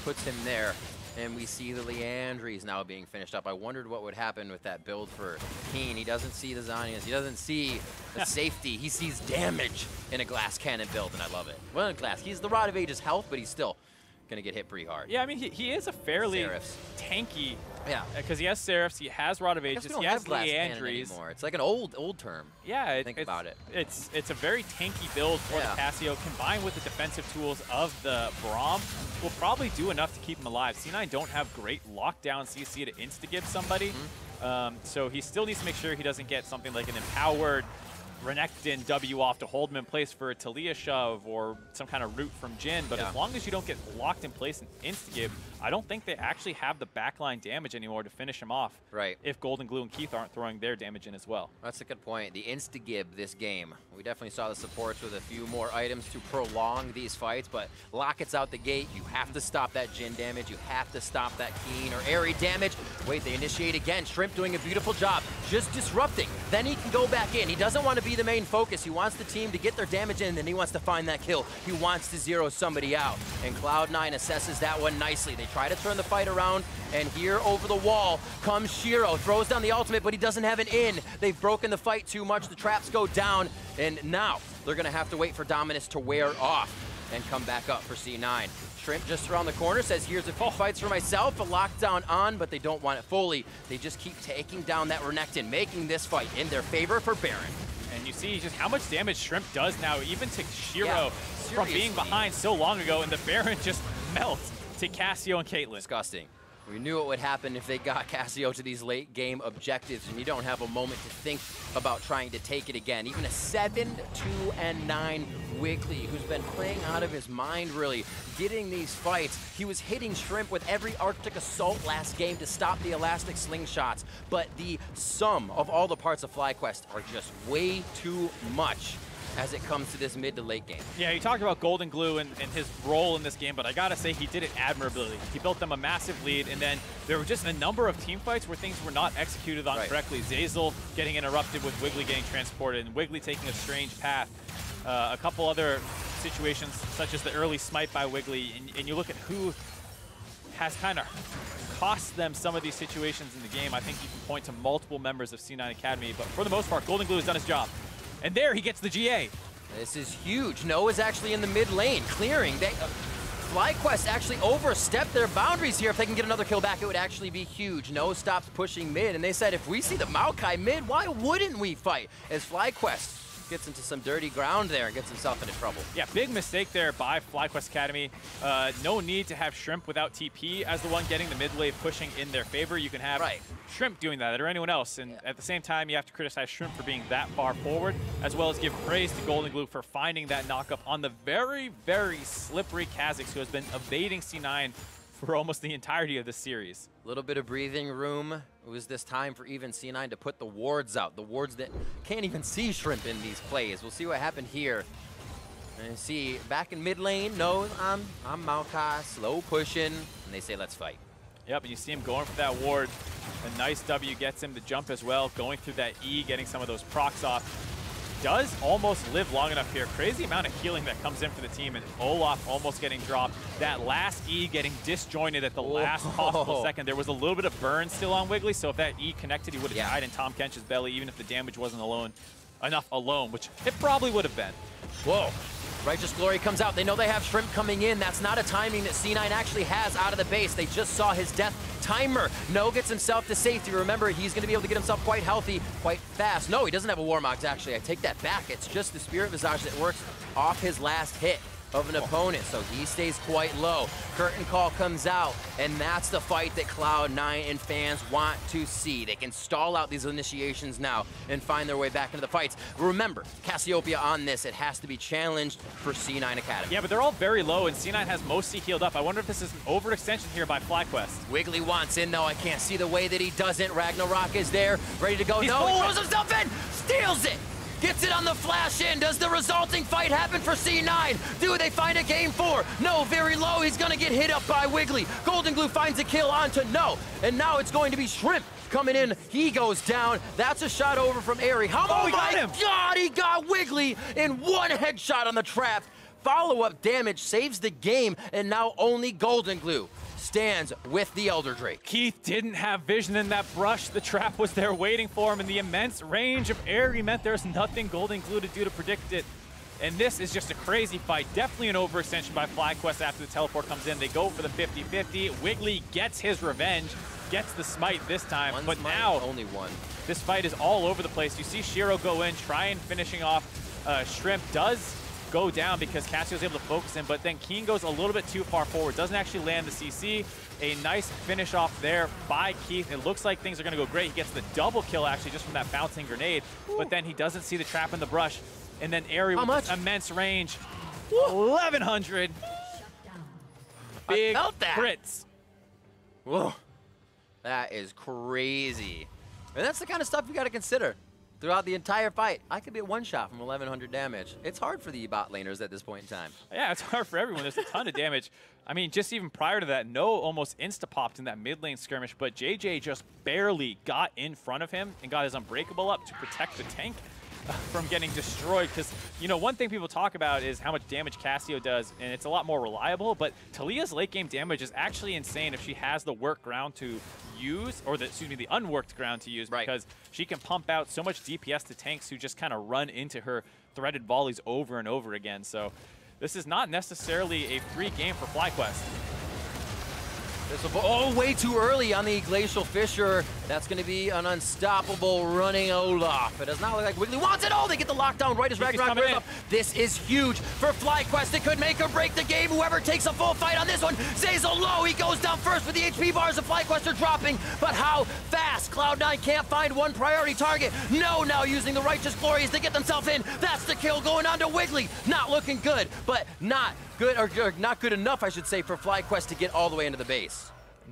puts him there. And we see the Liandry's now being finished up. I wondered what would happen with that build for Keen. He doesn't see the Zhonya's. He doesn't see the safety. He sees damage in a glass cannon build, and I love it. Well, in glass, he's the Rod of Age's health, but he's still going to get hit pretty hard. Yeah, I mean, he is a fairly Seraphs. tanky. Yeah. Because he has Seraphs, he has Rod of Ages, he has Liandry's. It's like an old term. Yeah, Think about it. It's a very tanky build for the Cassio, combined with the defensive tools of the Braum. Will probably do enough to keep him alive. C9 don't have great lockdown CC to insta-give somebody, so he still needs to make sure he doesn't get something like an empowered Renekton W off to hold him in place for a Talia shove or some kind of root from Jhin, but as long as you don't get locked in place and insta-give, I don't think they actually have the backline damage anymore to finish him off. Right. If Golden Glue and Keith aren't throwing their damage in as well. That's a good point. The insta-gib this game. We definitely saw the supports with a few more items to prolong these fights, but Locket's out the gate. You have to stop that Jhin damage. You have to stop that Keen or Airy damage. Wait, they initiate again. Shrimp doing a beautiful job, just disrupting. Then he can go back in. He doesn't want to be the main focus. He wants the team to get their damage in, and then he wants to find that kill. He wants to zero somebody out, and Cloud9 assesses that one nicely. They try to turn the fight around, and here over the wall comes Shiro. Throws down the ultimate, but he doesn't have an in. They've broken the fight too much. The traps go down, and now they're going to have to wait for Dominus to wear off and come back up for C9. Shrimp just around the corner says, here's a few fights for myself. A lockdown on, but they don't want it fully. They just keep taking down that Renekton, making this fight in their favor for Baron. And you see just how much damage Shrimp does now, even to Shiro, from being behind so long ago, and the Baron just melts to Cassio and Caitlyn. Disgusting. We knew it would happen if they got Cassio to these late game objectives, and you don't have a moment to think about trying to take it again. Even a 7-2-9 Wiggly, who's been playing out of his mind, really, getting these fights. He was hitting Shrimp with every Arctic Assault last game to stop the Elastic Slingshots, but the sum of all the parts of FlyQuest are just way too much as it comes to this mid to late game. Yeah, you talked about Golden Glue and his role in this game, but I gotta say he did it admirably. He built them a massive lead, and then there were just a number of team fights where things were not executed on correctly. Zeyzal getting interrupted with Wiggly getting transported, and Wiggly taking a strange path. A couple other situations, such as the early smite by Wiggly, and you look at who has kind of cost them some of these situations in the game. I think you can point to multiple members of C9 Academy, but for the most part, Golden Glue has done his job. And there he gets the GA. This is huge. Noah's actually in the mid lane, clearing. FlyQuest actually overstepped their boundaries here. If they can get another kill back, it would actually be huge. Noah stops pushing mid, and they said, if we see the Maokai mid, why wouldn't we fight? As FlyQuest gets into some dirty ground there and gets himself into trouble. Yeah, big mistake there by FlyQuest Academy. No need to have Shrimp without TP as the one getting the mid wave pushing in their favor. You can have Shrimp doing that or anyone else, and at the same time, you have to criticize Shrimp for being that far forward, as well as give praise to Golden Glue for finding that knockup on the very, very slippery Kha'Zix, who has been evading C9 for almost the entirety of the series. A little bit of breathing room. It was this time for even C9 to put the wards out, the wards that can't even see Shrimp in these plays. We'll see what happened here. And see, back in mid lane, no, I'm Maokai, slow pushing, and they say, let's fight. Yep, and you see him going for that ward. A nice W gets him to jump as well, going through that E, getting some of those procs off. Does almost live long enough here. Crazy amount of healing that comes in for the team, and Olaf almost getting dropped. That last E getting disjointed at the last possible second. There was a little bit of burn still on Wiggly, so if that E connected, he would have died in Tahm Kench's belly, even if the damage wasn't enough alone, which it probably would have been. Whoa. Righteous Glory comes out. They know they have Shrimp coming in. That's not a timing that C9 actually has out of the base. They just saw his death timer. No gets himself to safety. Remember, he's going to be able to get himself quite healthy, quite fast. No, he doesn't have a Warmogs, actually. I take that back. It's just the Spirit Visage that works off his last hit of an opponent, so he stays quite low. Curtain call comes out, and that's the fight that Cloud9 and fans want to see. They can stall out these initiations now and find their way back into the fights. Remember, Cassiopeia on this, it has to be challenged for C9 Academy. Yeah, but they're all very low, and C9 has mostly healed up. I wonder if this is an overextension here by FlyQuest. Wiggly wants in, though. I can't see the way that he doesn't. Ragnarok is there, ready to go. He throws himself in, steals it. Gets it on the flash in. Does the resulting fight happen for C9? Do they find a game 4? No, very low. He's gonna get hit up by Wiggly. Golden Glue finds a kill onto No. And now it's going to be Shrimp coming in. He goes down. That's a shot over from Airy. Oh my God, he got Wiggly in one headshot on the trap. Follow-up damage saves the game, and now only Golden Glue stands with the Elder Drake. Keith didn't have vision in that brush. The trap was there waiting for him, and the immense range of Airy meant there's nothing Golden Glue to do to predict it. And this is just a crazy fight. Definitely an overextension by FlyQuest after the teleport comes in. They go for the 50-50. Wiggly gets his revenge, gets the smite this time, but now only one. This fight is all over the place. You see Shiro go in, try and finishing off Shrimp. Does go down because Cassio's able to focus him, but then Keen goes a little bit too far forward. Doesn't actually land the CC. A nice finish off there by Keith. It looks like things are going to go great. He gets the double kill actually just from that bouncing grenade, but then he doesn't see the trap in the brush. And then Airy with immense range. 1100. Big crits. Whoa. That is crazy. And that's the kind of stuff you got to consider throughout the entire fight. I could be at one shot from 1100 damage. It's hard for the bot laners at this point in time. Yeah, it's hard for everyone. There's a ton of damage. I mean, just even prior to that, No almost insta-popped in that mid lane skirmish, but JJ just barely got in front of him and got his Unbreakable up to protect the tank from getting destroyed. Because, you know, one thing people talk about is how much damage Cassio does, and it's a lot more reliable, but Talia's late game damage is actually insane if she has the work ground to use, or the, excuse me, the unworked ground to use, because she can pump out so much DPS to tanks who just kind of run into her threaded volleys over and over again. So this is not necessarily a free game for FlyQuest. Oh, way too early on the Glacial Fissure. That's going to be an unstoppable running Olaf. It does not look like Wiggly wants it. Oh, they get the lockdown right as Ragnarok goes up. This is huge for FlyQuest. It could make or break the game. Whoever takes a full fight on this one. Zeyzal low. He goes down first with the HP bars. The FlyQuest are dropping. But how fast? Cloud9 can't find one priority target. No, now using the Righteous Glories to get themselves in. That's the kill going on to Wiggly. Not looking good, but not good, or not good enough, I should say, for FlyQuest to get all the way into the base.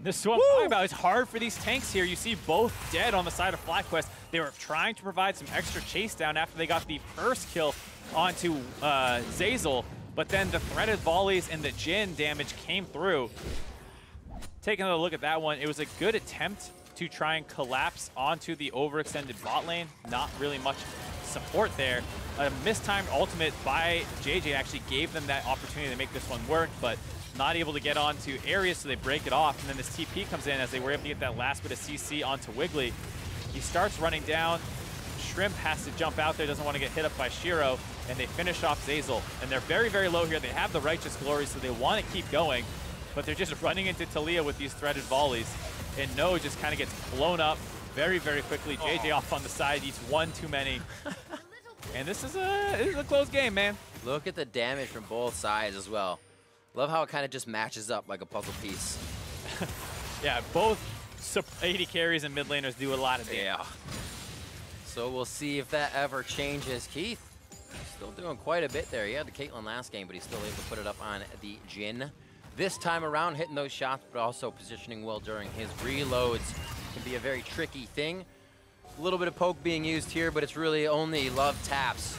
This is what I'm talking about. It's hard for these tanks here. You see both dead on the side of FlyQuest. They were trying to provide some extra chase down after they got the first kill onto Zeyzal, but then the threaded volleys and the Jhin damage came through. Taking another look at that one, it was a good attempt to try and collapse onto the overextended bot lane. Not really much support there. A mistimed ultimate by JJ actually gave them that opportunity to make this one work, but not able to get onto areas, so they break it off. And then this TP comes in as they were able to get that last bit of CC onto Wiggly. He starts running down. Shrimp has to jump out there, doesn't want to get hit up by Shiro, and they finish off Zeyzal. And they're very, very low here. They have the Righteous Glory, so they want to keep going, but they're just running into Talia with these threaded volleys. And No just kind of gets blown up very, very quickly. JJ off on the side, eats one too many. And this is a close game, man. Look at the damage from both sides as well. Love how it kind of just matches up like a puzzle piece. Yeah, both AD carries and mid laners do a lot of damage. Yeah. So we'll see if that ever changes. Keith still doing quite a bit there. He had the Caitlyn last game, but he's still able to put it up on the Jhin. This time around, hitting those shots, but also positioning well during his reloads. Can be a very tricky thing. A little bit of poke being used here, but it's really only love taps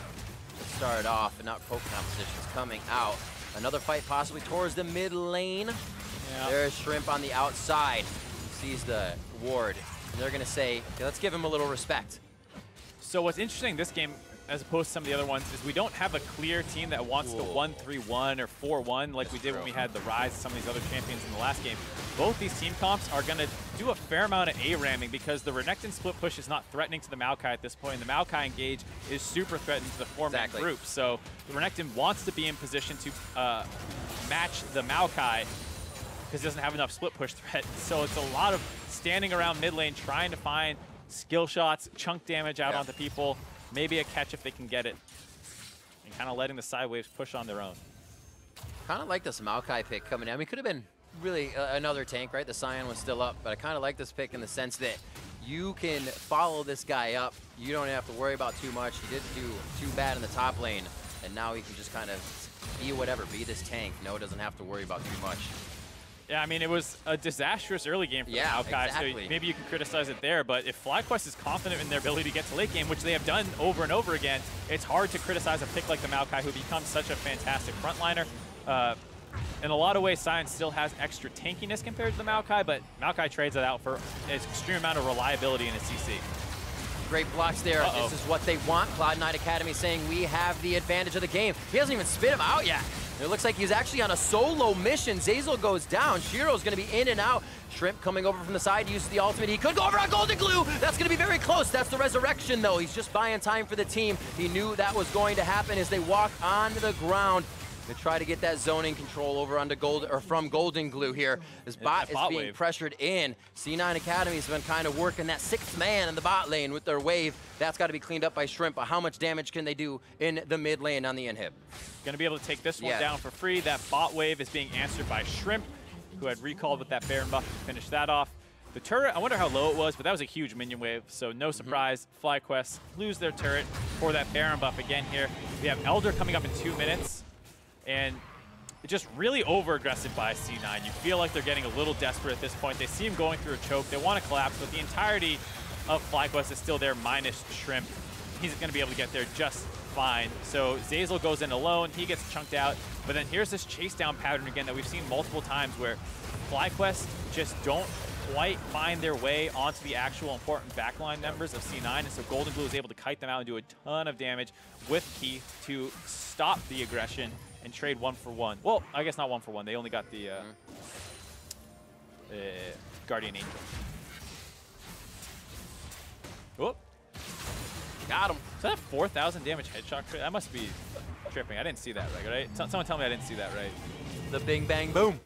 to start off, and not poke compositions coming out. Another fight possibly towards the mid lane. Yeah. There's Shrimp on the outside. He sees the ward. And they're going to say, okay, let's give him a little respect. So what's interesting this game, as opposed to some of the other ones, is we don't have a clear team that wants to 1-3-1 or 4-1 like we did when we had the Rise of some of these other champions in the last game. Both these team comps are going to do a fair amount of A-ramming because the Renekton split push is not threatening to the Maokai at this point, and the Maokai engage is super threatening to the four-man group. So the Renekton wants to be in position to match the Maokai because it doesn't have enough split push threat. So it's a lot of standing around mid lane, trying to find skill shots, chunk damage out onto people, maybe a catch if they can get it, and kind of letting the side waves push on their own. Kind of like this Maokai pick coming in. I mean, it could have been really another tank, right? The Sion was still up, but I kind of like this pick in the sense that you can follow this guy up. You don't have to worry about too much. He didn't do too bad in the top lane, and now he can just kind of be whatever, be this tank. No, doesn't have to worry about too much. Yeah, I mean, it was a disastrous early game for the Maokai, exactly. so maybe you can criticize it there, but if FlyQuest is confident in their ability to get to late game, which they have done over and over again, it's hard to criticize a pick like the Maokai, who becomes such a fantastic frontliner. In a lot of ways, Science still has extra tankiness compared to the Maokai, but Maokai trades it out for an extreme amount of reliability in his CC. Great blocks there. This is what they want. Cloud9 Academy saying we have the advantage of the game. He hasn't even spit him out yet. It looks like he's actually on a solo mission. Zeyzal goes down. Shiro's going to be in and out. Shrimp coming over from the side, uses the ultimate. He could go over on Golden Glue. That's going to be very close. That's the resurrection, though. He's just buying time for the team. He knew that was going to happen as they walk onto the ground to try to get that zoning control over onto from Golden Glue here. This bot is being wave. pressured in. C9 Academy's been kind of working that 6th man in the bot lane with their wave. That's got to be cleaned up by Shrimp, but how much damage can they do in the mid lane on the inhib? Going to be able to take this one down for free. That bot wave is being answered by Shrimp, who had recalled with that Baron buff to finish that off. The turret, I wonder how low it was, but that was a huge minion wave, so no surprise. FlyQuest lose their turret for that Baron buff again here. We have Elder coming up in 2 minutes. And just really over-aggressive by C9. You feel like they're getting a little desperate at this point. They see him going through a choke. They want to collapse, but the entirety of FlyQuest is still there, minus Shrimp. He's going to be able to get there just fine. So Zeyzal goes in alone. He gets chunked out. But then here's this chase down pattern again that we've seen multiple times where FlyQuest just don't quite find their way onto the actual important backline members of C9. And so Golden Glue is able to kite them out and do a ton of damage with Keith to stop the aggression and trade 1-for-1. Well, I guess not 1-for-1. They only got the Guardian Angel. Whoop. Got him. Is that a 4,000 damage headshot crit? That must be tripping. I didn't see that right? Someone tell me I didn't see that right. The bing, bang, boom.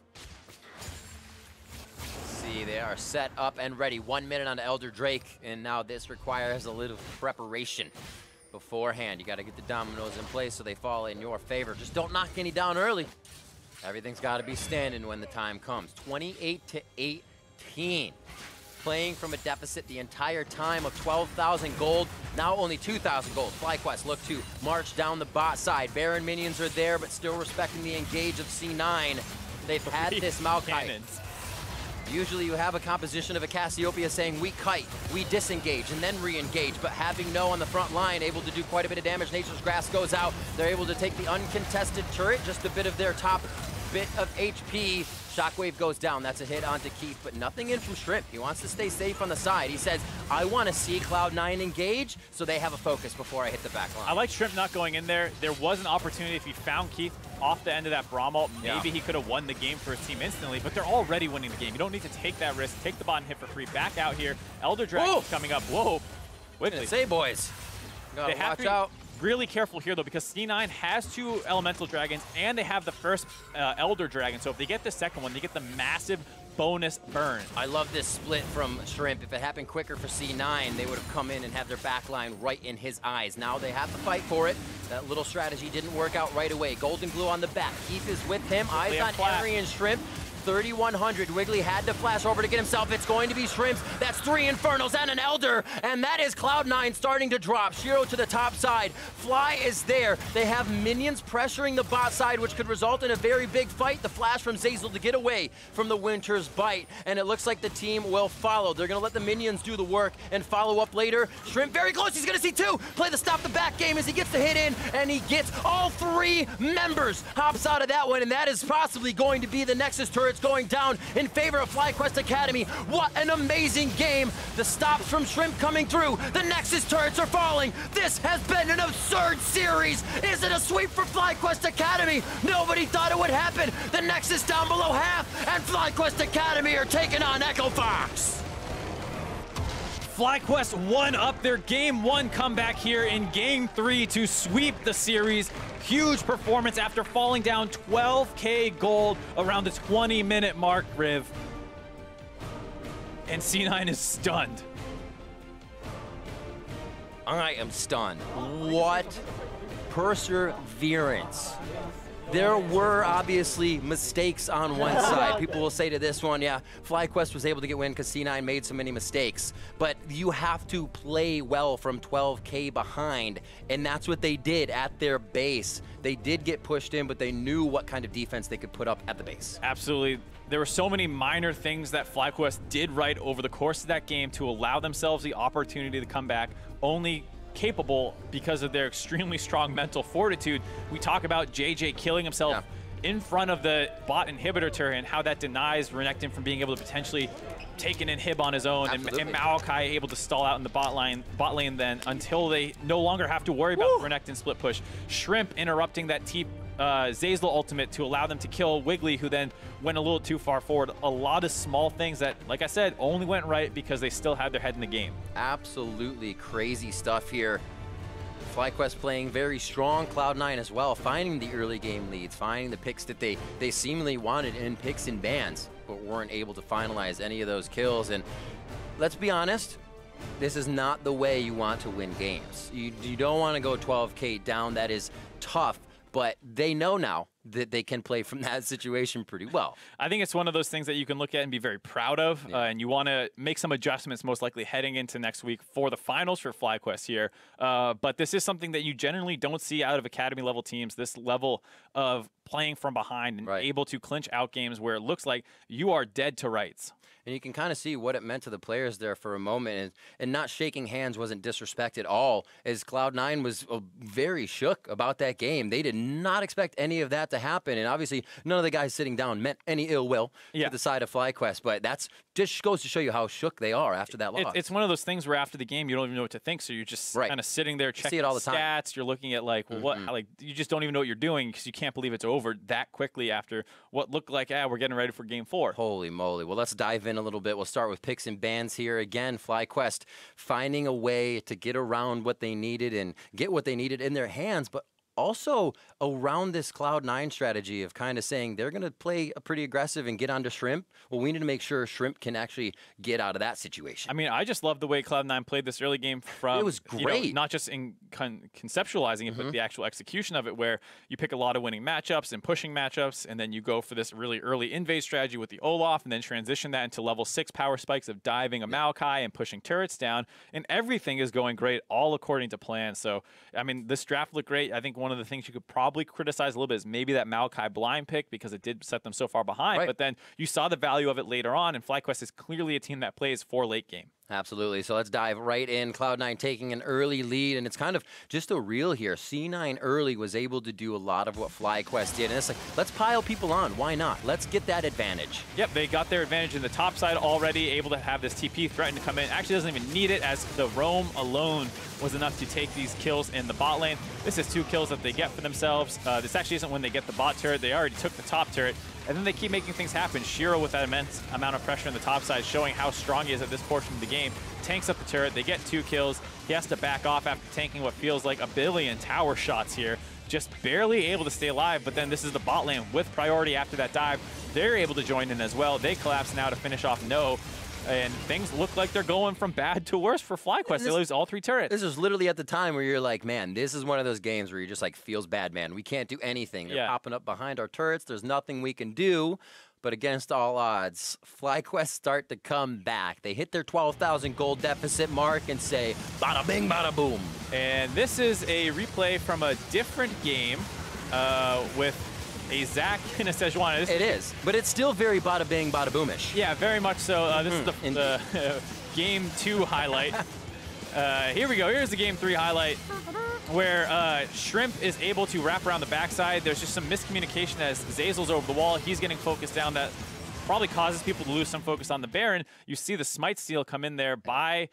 See, they are set up and ready. 1 minute on Elder Drake, and now this requires a little preparation beforehand. You got to get the dominoes in place so they fall in your favor. Just don't knock any down early. Everything's got to be standing when the time comes. 28-18. Playing from a deficit the entire time of 12,000 gold. Now only 2,000 gold. FlyQuest look to march down the bot side. Baron minions are there, but still respecting the engage of C9. They've had this Maokai. Usually you have a composition of a Cassiopeia saying we kite, we disengage, and then re-engage, but having No on the front line, able to do quite a bit of damage. Nature's Grass goes out. They're able to take the uncontested turret, just a bit of their top bit of HP. Shockwave goes down. That's a hit onto Keith, but nothing in from Shrimp. He wants to stay safe on the side. He says, I want to see Cloud9 engage, so they have a focus before I hit the back line. I like Shrimp not going in there. There was an opportunity if he found Keith off the end of that Braum ult. Maybe he could have won the game for his team instantly, but they're already winning the game. You don't need to take that risk. Take the bot and hit for free. Back out here. Elder Dragon coming up. Whoa. Wiggly. Say, boys. Gotta watch out. Really careful here, though, because C9 has 2 Elemental Dragons, and they have the first Elder Dragon. So if they get the second one, they get the massive bonus burn. I love this split from Shrimp. If it happened quicker for C9, they would have come in and had their back line right in his eyes. Now they have to fight for it. That little strategy didn't work out right away. Golden Glue on the back. Keith is with him. Eyes on Henry and Shrimp. 3,100. Wiggly had to flash over to get himself. It's going to be Shrimps. That's 3 Infernals and an Elder. And that is Cloud9 starting to drop. Shiro to the top side. Fly is there. They have minions pressuring the bot side, which could result in a very big fight. The flash from Zeyzal to get away from the Winter's Bite. And it looks like the team will follow. They're going to let the minions do the work and follow up later. Shrimp very close. He's going to see 2. Play the stop the back game as he gets the hit in, and he gets all 3 members. Hops out of that one, and that is possibly going to be the Nexus turrets going down in favor of FlyQuest Academy. What an amazing game. The stops from Shrimp coming through. The Nexus turrets are falling. This has been an absurd series. Is it a sweep for FlyQuest Academy? Nobody thought it would happen. The Nexus down below half, and FlyQuest Academy are taking on Echo Fox. FlyQuest won up their Game 1 comeback here in Game 3 to sweep the series. Huge performance after falling down 12K gold around the 20-minute mark, Riv. And C9 is stunned. I am stunned. What perseverance there were obviously mistakes on one side. People will say to this one, yeah, FlyQuest was able to get win because C9 made so many mistakes. But you have to play well from 12K behind, and that's what they did at their base. They did get pushed in, but they knew what kind of defense they could put up at the base. Absolutely. There were so many minor things that FlyQuest did right over the course of that game to allow themselves the opportunity to come back, only capable because of their extremely strong mental fortitude. We talk about JJ killing himself in front of the bot inhibitor turret and how that denies Renekton from being able to potentially take an inhib on his own, and Maokai able to stall out in the bot lane then until they no longer have to worry about Renekton split push. Shrimp interrupting that Zeyzal ultimate to allow them to kill Wiggly, who then went a little too far forward. A lot of small things that, like I said, only went right because they still had their head in the game. Absolutely crazy stuff here. FlyQuest playing very strong, Cloud9 as well, finding the early game leads, finding the picks that they seemingly wanted in picks and bans, but weren't able to finalize any of those kills. And let's be honest, this is not the way you want to win games. You don't want to go 12K down. That is tough. But they know now that they can play from that situation pretty well. I think it's one of those things that you can look at and be very proud of, and you want to make some adjustments most likely heading into next week for the finals for FlyQuest here. But this is something that you generally don't see out of academy level teams, this level of playing from behind and able to clinch out games where it looks like you are dead to rights. And you can kind of see what it meant to the players there for a moment. And not shaking hands wasn't disrespect at all, as Cloud9 was very shook about that game. They did not expect any of that to happen. And obviously, none of the guys sitting down meant any ill will to the side of FlyQuest. But that's just goes to show you how shook they are after that loss. It's one of those things where after the game, you don't even know what to think. So you're just kind of sitting there checking the stats. You're looking at like, what, like you just don't even know what you're doing because you can't believe it's over that quickly after what looked like, we're getting ready for game 4. Holy moly. Well, let's dive in a little bit. We'll start with picks and bans here. Again, FlyQuest finding a way to get around what they needed and get what they needed in their hands, but also around this Cloud9 strategy of kind of saying they're going to play pretty aggressive and get onto Shrimp. Well, we need to make sure Shrimp can actually get out of that situation. I mean, I just love the way Cloud9 played this early game from, it was great. Not just in conceptualizing it, but the actual execution of it, where you pick a lot of winning matchups and pushing matchups, and then you go for this really early invade strategy with the Olaf, and then transition that into level 6 power spikes of diving a Maokai and pushing turrets down, and everything is going great, all according to plan. So, I mean, this draft looked great. I think one of the things you could probably criticize a little bit is maybe that Maokai blind pick because it did set them so far behind. But then you saw the value of it later on, and FlyQuest is clearly a team that plays for late game. Absolutely. So let's dive right in. Cloud9 taking an early lead, and it's kind of just a reel here. C9 early was able to do a lot of what FlyQuest did, and it's like, let's pile people on. Why not? Let's get that advantage. Yep, they got their advantage in the top side already, able to have this TP threaten to come in. Actually doesn't even need it, as the roam alone was enough to take these kills in the bot lane. This is 2 kills that they get for themselves. This actually isn't when they get the bot turret. They already took the top turret. And then they keep making things happen. Shiro with that immense amount of pressure in the top side, showing how strong he is at this portion of the game. Tanks up the turret. They get 2 kills. He has to back off after tanking what feels like a billion tower shots here. Just barely able to stay alive, but then this is the bot lane with priority after that dive. They're able to join in as well. They collapse now to finish off No. And things look like they're going from bad to worse for FlyQuest. They lose all 3 turrets. This is literally at the time where you're like, man, this is one of those games where you're just like, feels bad, man. We can't do anything. They're popping up behind our turrets. There's nothing we can do. But against all odds, FlyQuest start to come back. They hit their 12,000 gold deficit mark and say, bada bing, bada boom. And this is a replay from a different game with a Zac and a Sejuani. It is, but it's still very bada bing, bada boomish. Yeah, very much so. This is the Game 2 highlight. Here we go. Here's the Game 3 highlight, where Shrimp is able to wrap around the backside. There's just some miscommunication as Zeyzal's over the wall. He's getting focused down. That probably causes people to lose some focus on the Baron. You see the Smite Steal come in there by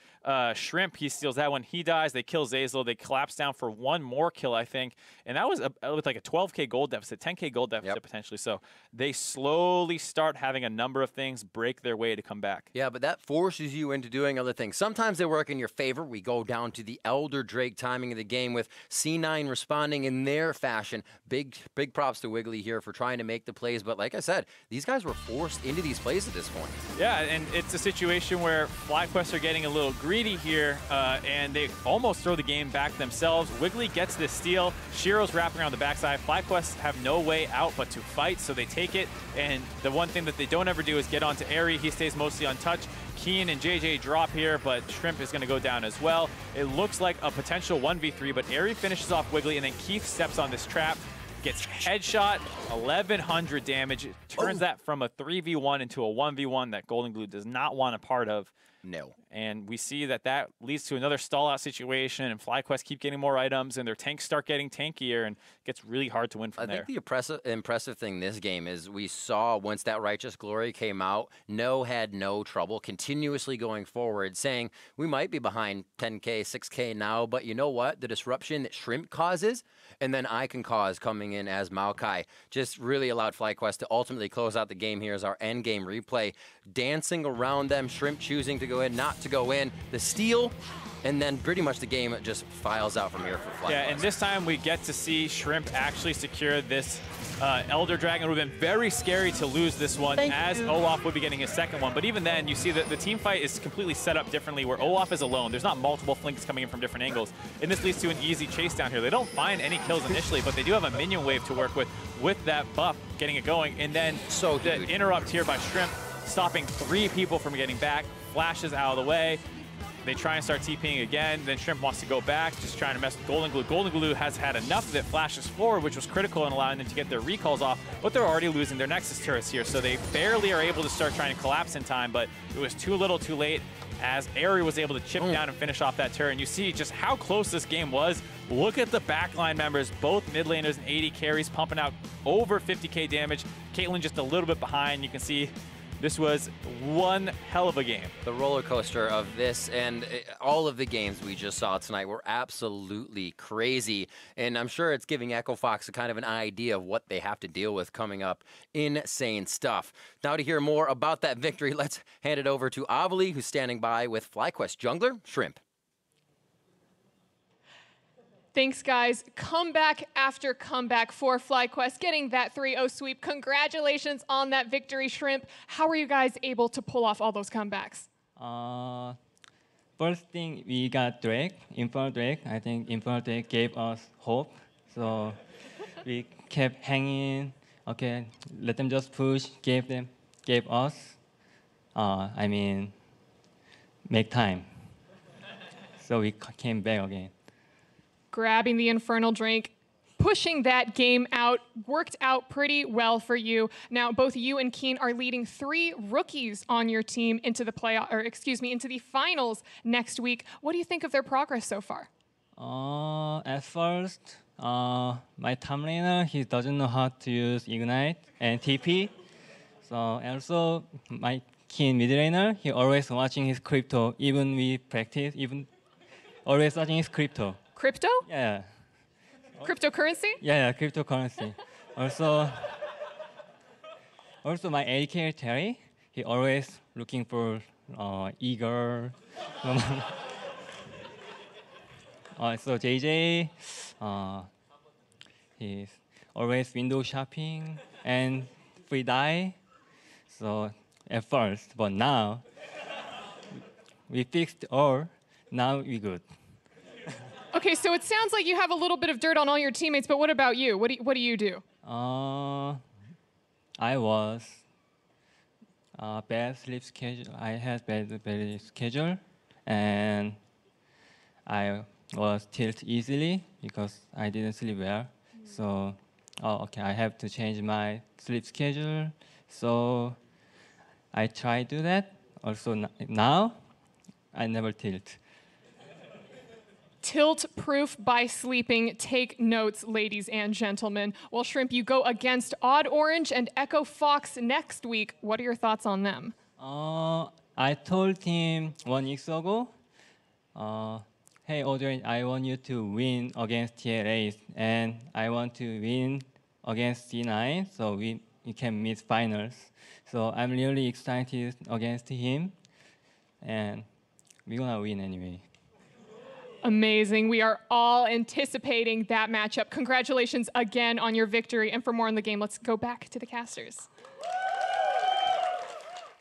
Shrimp. He steals that one. He dies. They kill Zeyzal. They collapse down for 1 more kill, I think. And that was with like a 12K gold deficit, 10K gold deficit potentially. So they slowly start having a number of things break their way to come back. Yeah, but that forces you into doing other things. Sometimes they work in your favor. We go down to the Elder Drake timing of the game with C9 responding in their fashion. Big props to Wiggly here for trying to make the plays. But like I said, these guys were forced into these plays at this point. Yeah, and it's a situation where FlyQuest are getting a little greedy here, and they almost throw the game back themselves. Wiggly gets this steal. Shiro's wrapping around the backside. FlyQuest have no way out but to fight, so they take it. And the one thing that they don't ever do is get onto Airy. He stays mostly untouched. Keen and JJ drop here, but Shrimp is going to go down as well. It looks like a potential 1v3, but Airy finishes off Wiggly, and then Keith steps on this trap, gets headshot, 1,100 damage. It turns that from a 3v1 into a 1v1 that Golden Glue does not want a part of. No. And we see that that leads to another stall-out situation, and FlyQuest keep getting more items, and their tanks start getting tankier, and it gets really hard to win from there. I think the impressive thing this game is we saw once that Righteous Glory came out, No had no trouble continuously going forward, saying we might be behind 10K, 6K now, but you know what? The disruption that Shrimp causes, and then I can cause coming in as Maokai, just really allowed FlyQuest to ultimately close out the game here as our end game replay. Dancing around them, Shrimp choosing to go in, not to go in, the steal, and then pretty much the game just files out from here for FlyQuest. Yeah, and this time we get to see Shrimp actually secure this Elder Dragon. It would have been very scary to lose this one, as Olaf would be getting his second one. But even then, you see that the team fight is completely set up differently, where Olaf is alone. There's not multiple flanks coming in from different angles. And this leads to an easy chase down here. They don't find any kills initially, but they do have a minion wave to work with that buff, getting it going. And then the interrupt here by Shrimp, stopping 3 people from getting back, flashes out of the way. They try and start TPing again. Then Shrimp wants to go back, just trying to mess with Golden Glue. Golden Glue has had enough that flashes forward, which was critical in allowing them to get their recalls off, but they're already losing their Nexus turrets here, so they barely are able to start trying to collapse in time, but it was too little too late as Airy was able to chip down and finish off that turret. And you see just how close this game was. Look at the backline members, both mid laners and 80 carries pumping out over 50k damage. Caitlyn just a little bit behind. You can see this was one hell of a game. The roller coaster of this and all of the games we just saw tonight were absolutely crazy. And I'm sure it's giving Echo Fox a kind of an idea of what they have to deal with coming up. Insane stuff. Now to hear more about that victory, let's hand it over to Avali, who's standing by with FlyQuest jungler, Shrimp. Thanks, guys. Comeback after comeback for FlyQuest, getting that 3-0 sweep. Congratulations on that victory, Shrimp. How were you guys able to pull off all those comebacks? First thing, we got Drake, Infernal Drake. I think Infernal Drake gave us hope. So we kept hanging. Okay, let them just push, gave us, make time. So we came back again. Grabbing the Infernal Drake, pushing that game out, worked out pretty well for you. Now, both you and Keen are leading 3 rookies on your team into the into the finals next week. What do you think of their progress so far? At first, my top laner, he doesn't know how to use Ignite and TP. So also, my Keen mid laner, he always watching his crypto, even we practice, even always watching his crypto. Crypto? Yeah. Cryptocurrency? Yeah, cryptocurrency. Also, my AD Terry, he always looking for eager. So JJ, he's always window shopping and free die. So at first, but now we fixed all. Now we good. Okay, so it sounds like you have a little bit of dirt on all your teammates, but what about you? What do you do? I was bad sleep schedule. I had bad schedule, and I was tilted easily because I didn't sleep well. So, okay, I have to change my sleep schedule. So I try to do that. Also now, I never tilt. Tilt-proof by sleeping. Take notes, ladies and gentlemen. Well, Shrimp, you go against Odd Orange and Echo Fox next week. What are your thoughts on them? I told him 1 week ago, hey, Orange, I want you to win against TLA, and I want to win against C9, so we can meet finals. So I'm really excited against him, and we're gonna win anyway. Amazing. We are all anticipating that matchup. Congratulations again on your victory. And for more on the game, let's go back to the casters.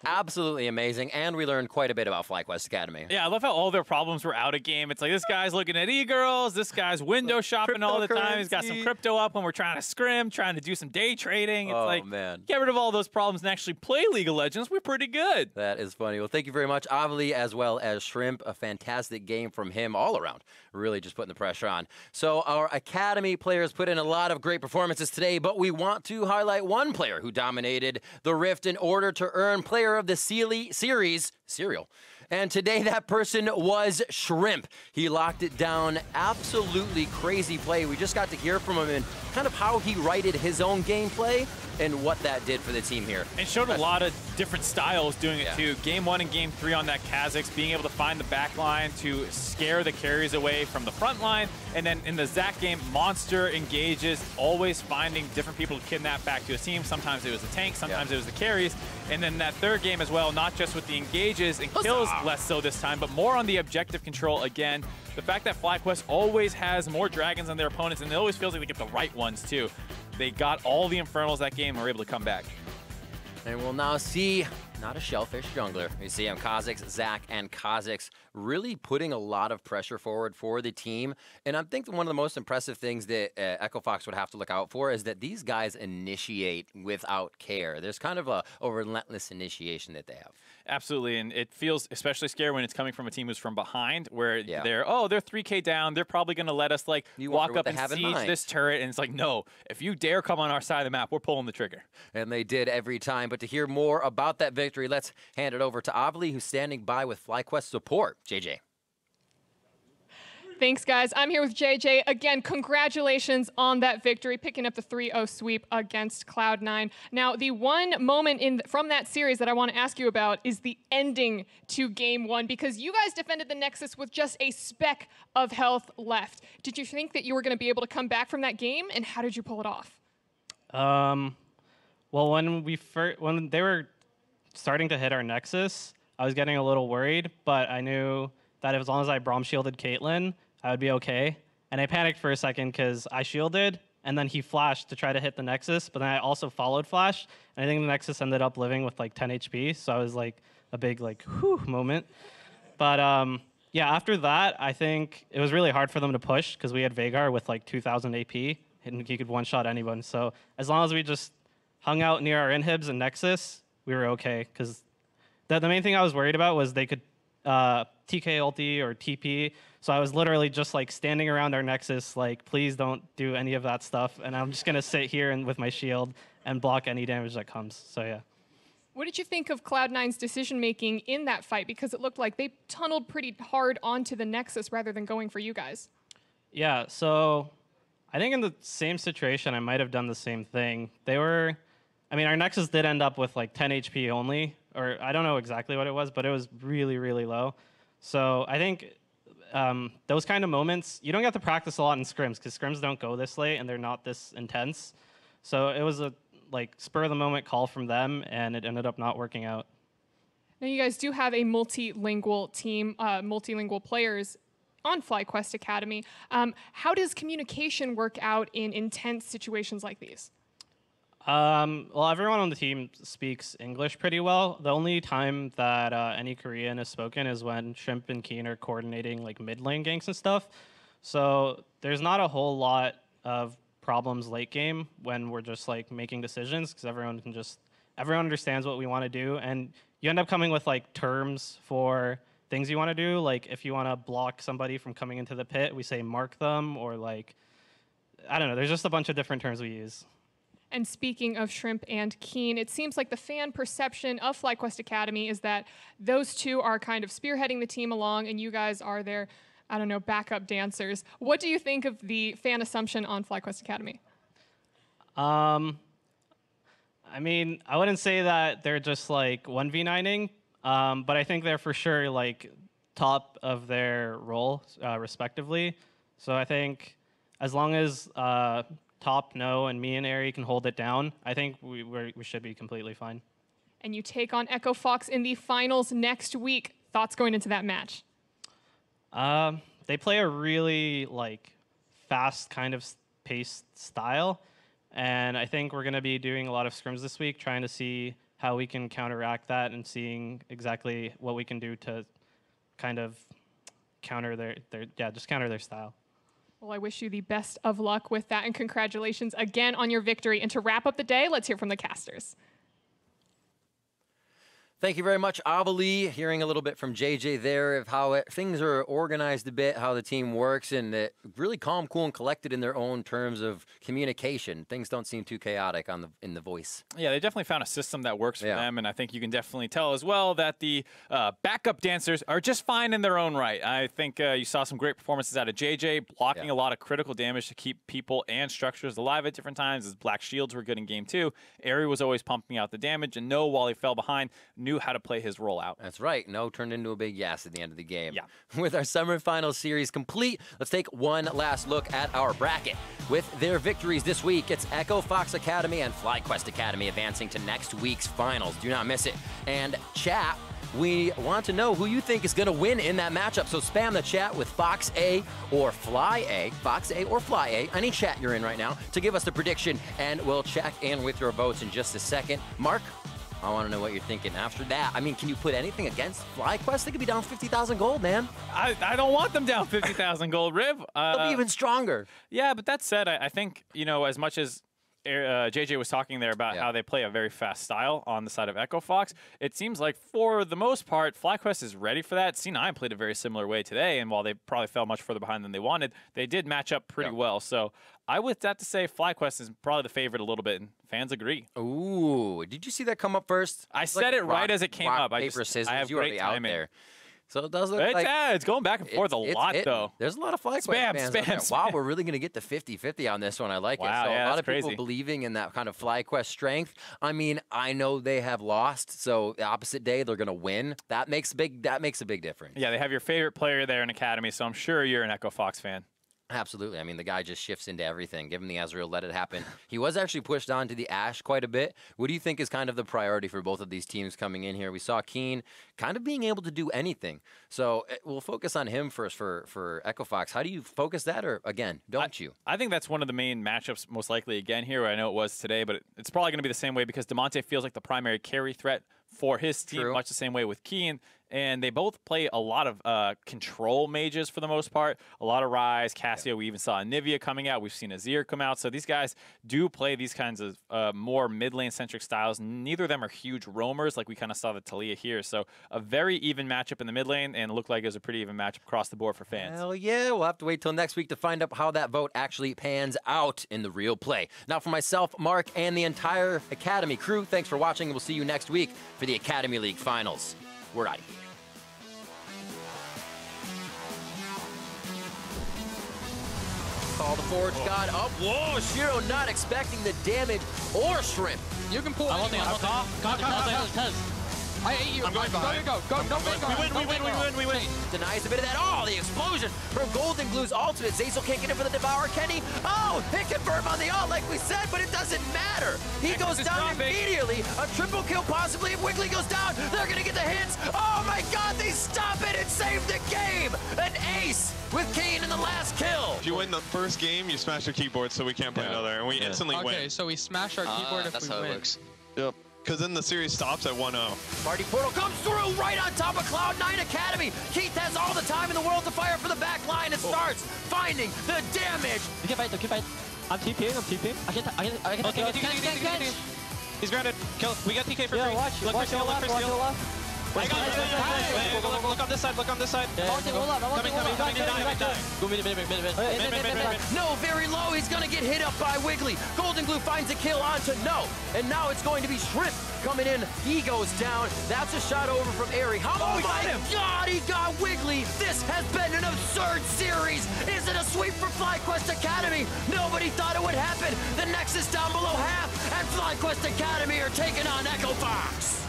Absolutely amazing, and we learned quite a bit about FlyQuest Academy. Yeah, I love how all their problems were out of game. It's like this guy's looking at e-girls, this guy's window shopping all the time. He's got some crypto up when we're trying to scrim, trying to do some day trading. It's like, man. Get rid of all those problems and actually play League of Legends. We're pretty good. That is funny. Well, thank you very much, Avli, as well as Shrimp. A fantastic game from him all around. Really just putting the pressure on. So our Academy players put in a lot of great performances today, but we want to highlight one player who dominated the Rift in order to earn Player of the Series, Serial. And today that person was Shrimp. He locked it down. Absolutely crazy play. We just got to hear from him and kind of how he righted his own gameplay and what that did for the team here. And showed a lot of different styles doing it too. Game 1 and Game 3 on that Kha'Zix, being able to find the back line to scare the carries away from the front line. And then in the Zac game, Monster engages, always finding different people to kidnap back to his team. Sometimes it was the tank, sometimes it was the carries. And then that third game as well, not just with the engages and kills less so this time, but more on the objective control again. The fact that FlyQuest always has more dragons than their opponents, and it always feels like they get the right ones too. They got all the Infernals that game and were able to come back. And we'll now see, not a Shellfish jungler. We see him, Kha'Zix, Zac, and Kha'Zix really putting a lot of pressure forward for the team. And I think one of the most impressive things that Echo Fox would have to look out for is that these guys initiate without care. There's kind of a relentless initiation that they have. Absolutely, and it feels especially scary when it's coming from a team who's from behind, where they're 3K down, they're probably going to let us like walk up and siege this turret, and it's like, no, if you dare come on our side of the map, we're pulling the trigger. And they did every time. But to hear more about that victory, let's hand it over to Avli, who's standing by with FlyQuest support. JJ. Thanks, guys. I'm here with JJ. Again, congratulations on that victory, picking up the 3-0 sweep against Cloud9. Now, the one moment from that series that I want to ask you about is the ending to Game 1, because you guys defended the Nexus with just a speck of health left. Did you think that you were going to be able to come back from that game, and how did you pull it off? Well, when they were starting to hit our Nexus, I was getting a little worried, but I knew that as long as I Braum shielded Caitlyn, I would be okay. And I panicked for a second because I shielded, and then he flashed to try to hit the Nexus, but then I also followed Flash, and I think the Nexus ended up living with like 10 HP, so I was like a big like whew moment. But yeah, after that, I think it was really hard for them to push because we had Veigar with like 2,000 AP, and he could one-shot anyone. So as long as we just hung out near our inhibs and Nexus, we were okay. Because the main thing I was worried about was they could TK ulti or TP. So I was literally just like standing around our Nexus, like, please don't do any of that stuff. And I'm just going to sit here and with my shield and block any damage that comes. So yeah. What did you think of Cloud9's decision-making in that fight? Because it looked like they tunneled pretty hard onto the Nexus rather than going for you guys. Yeah, so I think in the same situation, I might have done the same thing. Our Nexus did end up with like 10 HP only, or I don't know exactly what it was, but it was really, really low. So I think those kind of moments, you don't get to practice a lot in scrims because scrims don't go this late and they're not this intense. So it was a like spur of the moment call from them, and it ended up not working out. Now you guys do have a multilingual team, multilingual players on FlyQuest Academy. How does communication work out in intense situations like these? Well, everyone on the team speaks English pretty well. The only time that any Korean is spoken is when Shrimp and Keen are coordinating like mid lane ganks and stuff. So there's not a whole lot of problems late game when we're just like making decisions because everyone understands what we want to do, and you end up coming with like terms for things you want to do. Like if you want to block somebody from coming into the pit, we say mark them, or like, I don't know, there's just a bunch of different terms we use. And speaking of Shrimp and Keen, it seems like the fan perception of FlyQuest Academy is that those two are kind of spearheading the team along, and you guys are their, I don't know, backup dancers. What do you think of the fan assumption on FlyQuest Academy? I mean, I wouldn't say that they're just like 1v9ing, but I think they're for sure like top of their role, respectively. So I think as long as Top, No, and me and Ari can hold it down, I think we should be completely fine. And you take on Echo Fox in the finals next week. Thoughts going into that match? They play a really like fast kind of paced style, and I think we're going to be doing a lot of scrims this week, trying to see how we can counteract that and seeing exactly what we can do to kind of counter their style. Well, I wish you the best of luck with that, and congratulations again on your victory. And to wrap up the day, let's hear from the casters. Thank you very much, Avali. Hearing a little bit from JJ there of how things are organized a bit, how the team works, and really calm, cool, and collected in their own terms of communication. Things don't seem too chaotic in the voice. Yeah, they definitely found a system that works for them, and I think you can definitely tell as well that the backup dancers are just fine in their own right. I think you saw some great performances out of JJ, blocking a lot of critical damage to keep people and structures alive at different times, as Black Shields were good in game 2. Ari was always pumping out the damage, and No, while he fell behind, knew how to play his role out. That's right. No turned into a big yes at the end of the game. Yeah. With our semifinal series complete, let's take one last look at our bracket. With their victories this week, it's Echo Fox Academy and FlyQuest Academy advancing to next week's finals. Do not miss it. And chat, we want to know who you think is going to win in that matchup. So spam the chat with Fox A or Fly A, Fox A or Fly A, any chat you're in right now, to give us the prediction, and we'll check in with your votes in just a second. Mark, I want to know what you're thinking after that. I mean, can you put anything against FlyQuest? They could be down 50,000 gold, man. I don't want them down 50,000 gold, Riv. They'll be even stronger. Yeah, but that said, I think, you know, as much as JJ was talking there about how they play a very fast style on the side of Echo Fox, it seems like for the most part, FlyQuest is ready for that. C9 played a very similar way today, and while they probably fell much further behind than they wanted, they did match up pretty well. So I would have to say FlyQuest is probably the favorite a little bit, and fans agree. Ooh, did you see that come up first? I said it right as it came up. Paper, scissors, I have you great out timing. there. So it does look like it's going back and forth a lot, though. There's a lot of FlyQuest fans. Spam. Wow, we're really going to get to 50-50 on this one. I like it. So a lot of people believing in that kind of FlyQuest strength. I mean, I know they have lost, so the opposite day they're going to win. That makes a big difference. Yeah, they have your favorite player there in Academy, so I'm sure you're an Echo Fox fan. Absolutely. I mean, the guy just shifts into everything. Give him the Ezreal, let it happen. He was actually pushed on to the Ashe quite a bit. What do you think is kind of the priority for both of these teams coming in here? We saw Keen kind of being able to do anything. So we'll focus on him first for Echo Fox. How do you focus that, or again, don't you? I think that's one of the main matchups most likely again here. I know it was today, but it's probably going to be the same way because Damonte feels like the primary carry threat for his team, much the same way with Keen. And they both play a lot of control mages for the most part. A lot of Ryze, Cassio. We even saw Anivia coming out. We've seen Azir come out. So these guys do play these kinds of more mid lane centric styles. Neither of them are huge roamers like we kind of saw the Taliyah here. So a very even matchup in the mid lane, and it looked like it was a pretty even matchup across the board for fans. Hell yeah. We'll have to wait till next week to find out how that vote actually pans out in the real play. Now for myself, Mark, and the entire Academy crew, thanks for watching, and we'll see you next week for the Academy League Finals. We're out of here. Call the Forge God up. Whoa, Shiro not expecting the damage or shrimp. You can pull it. I hate you. I'm going behind. Go. We win. Denies a bit of that. Oh, the explosion from Golden Glue's ultimate. Zeyzal can't get in for the Devour. Kenny. Oh, hit confirm on the ult like we said, but it doesn't matter. He goes down immediately. A triple kill possibly if Wiggly goes down. They're going to get the hits. Oh my God, they stop it and save the game. An ace with Kane in the last kill. If you win the first game, you smash your keyboard so we can't play another, and we instantly win. Okay, so we smash our keyboard if we win. That's how it works. Yep. Because then the series stops at 1-0. Party Portal comes through right on top of Cloud9 Academy. Keith has all the time in the world to fire for the back line and starts finding the damage. You can fight. I'm TPing. I can catch. He's grounded. Kill. We got TK for free. Watch your left. I got it. Look on this side. Coming. Go mid. No, very low. He's going to get hit up by Wiggly. Golden Glue finds a kill onto No. And now it's going to be Shrimp coming in. He goes down. That's a shot over from Ari. Oh my God, he got Wiggly. This has been an absurd series. Is it a sweep for FlyQuest Academy? Nobody thought it would happen. The Nexus down below half, and FlyQuest Academy are taking on Echo Fox.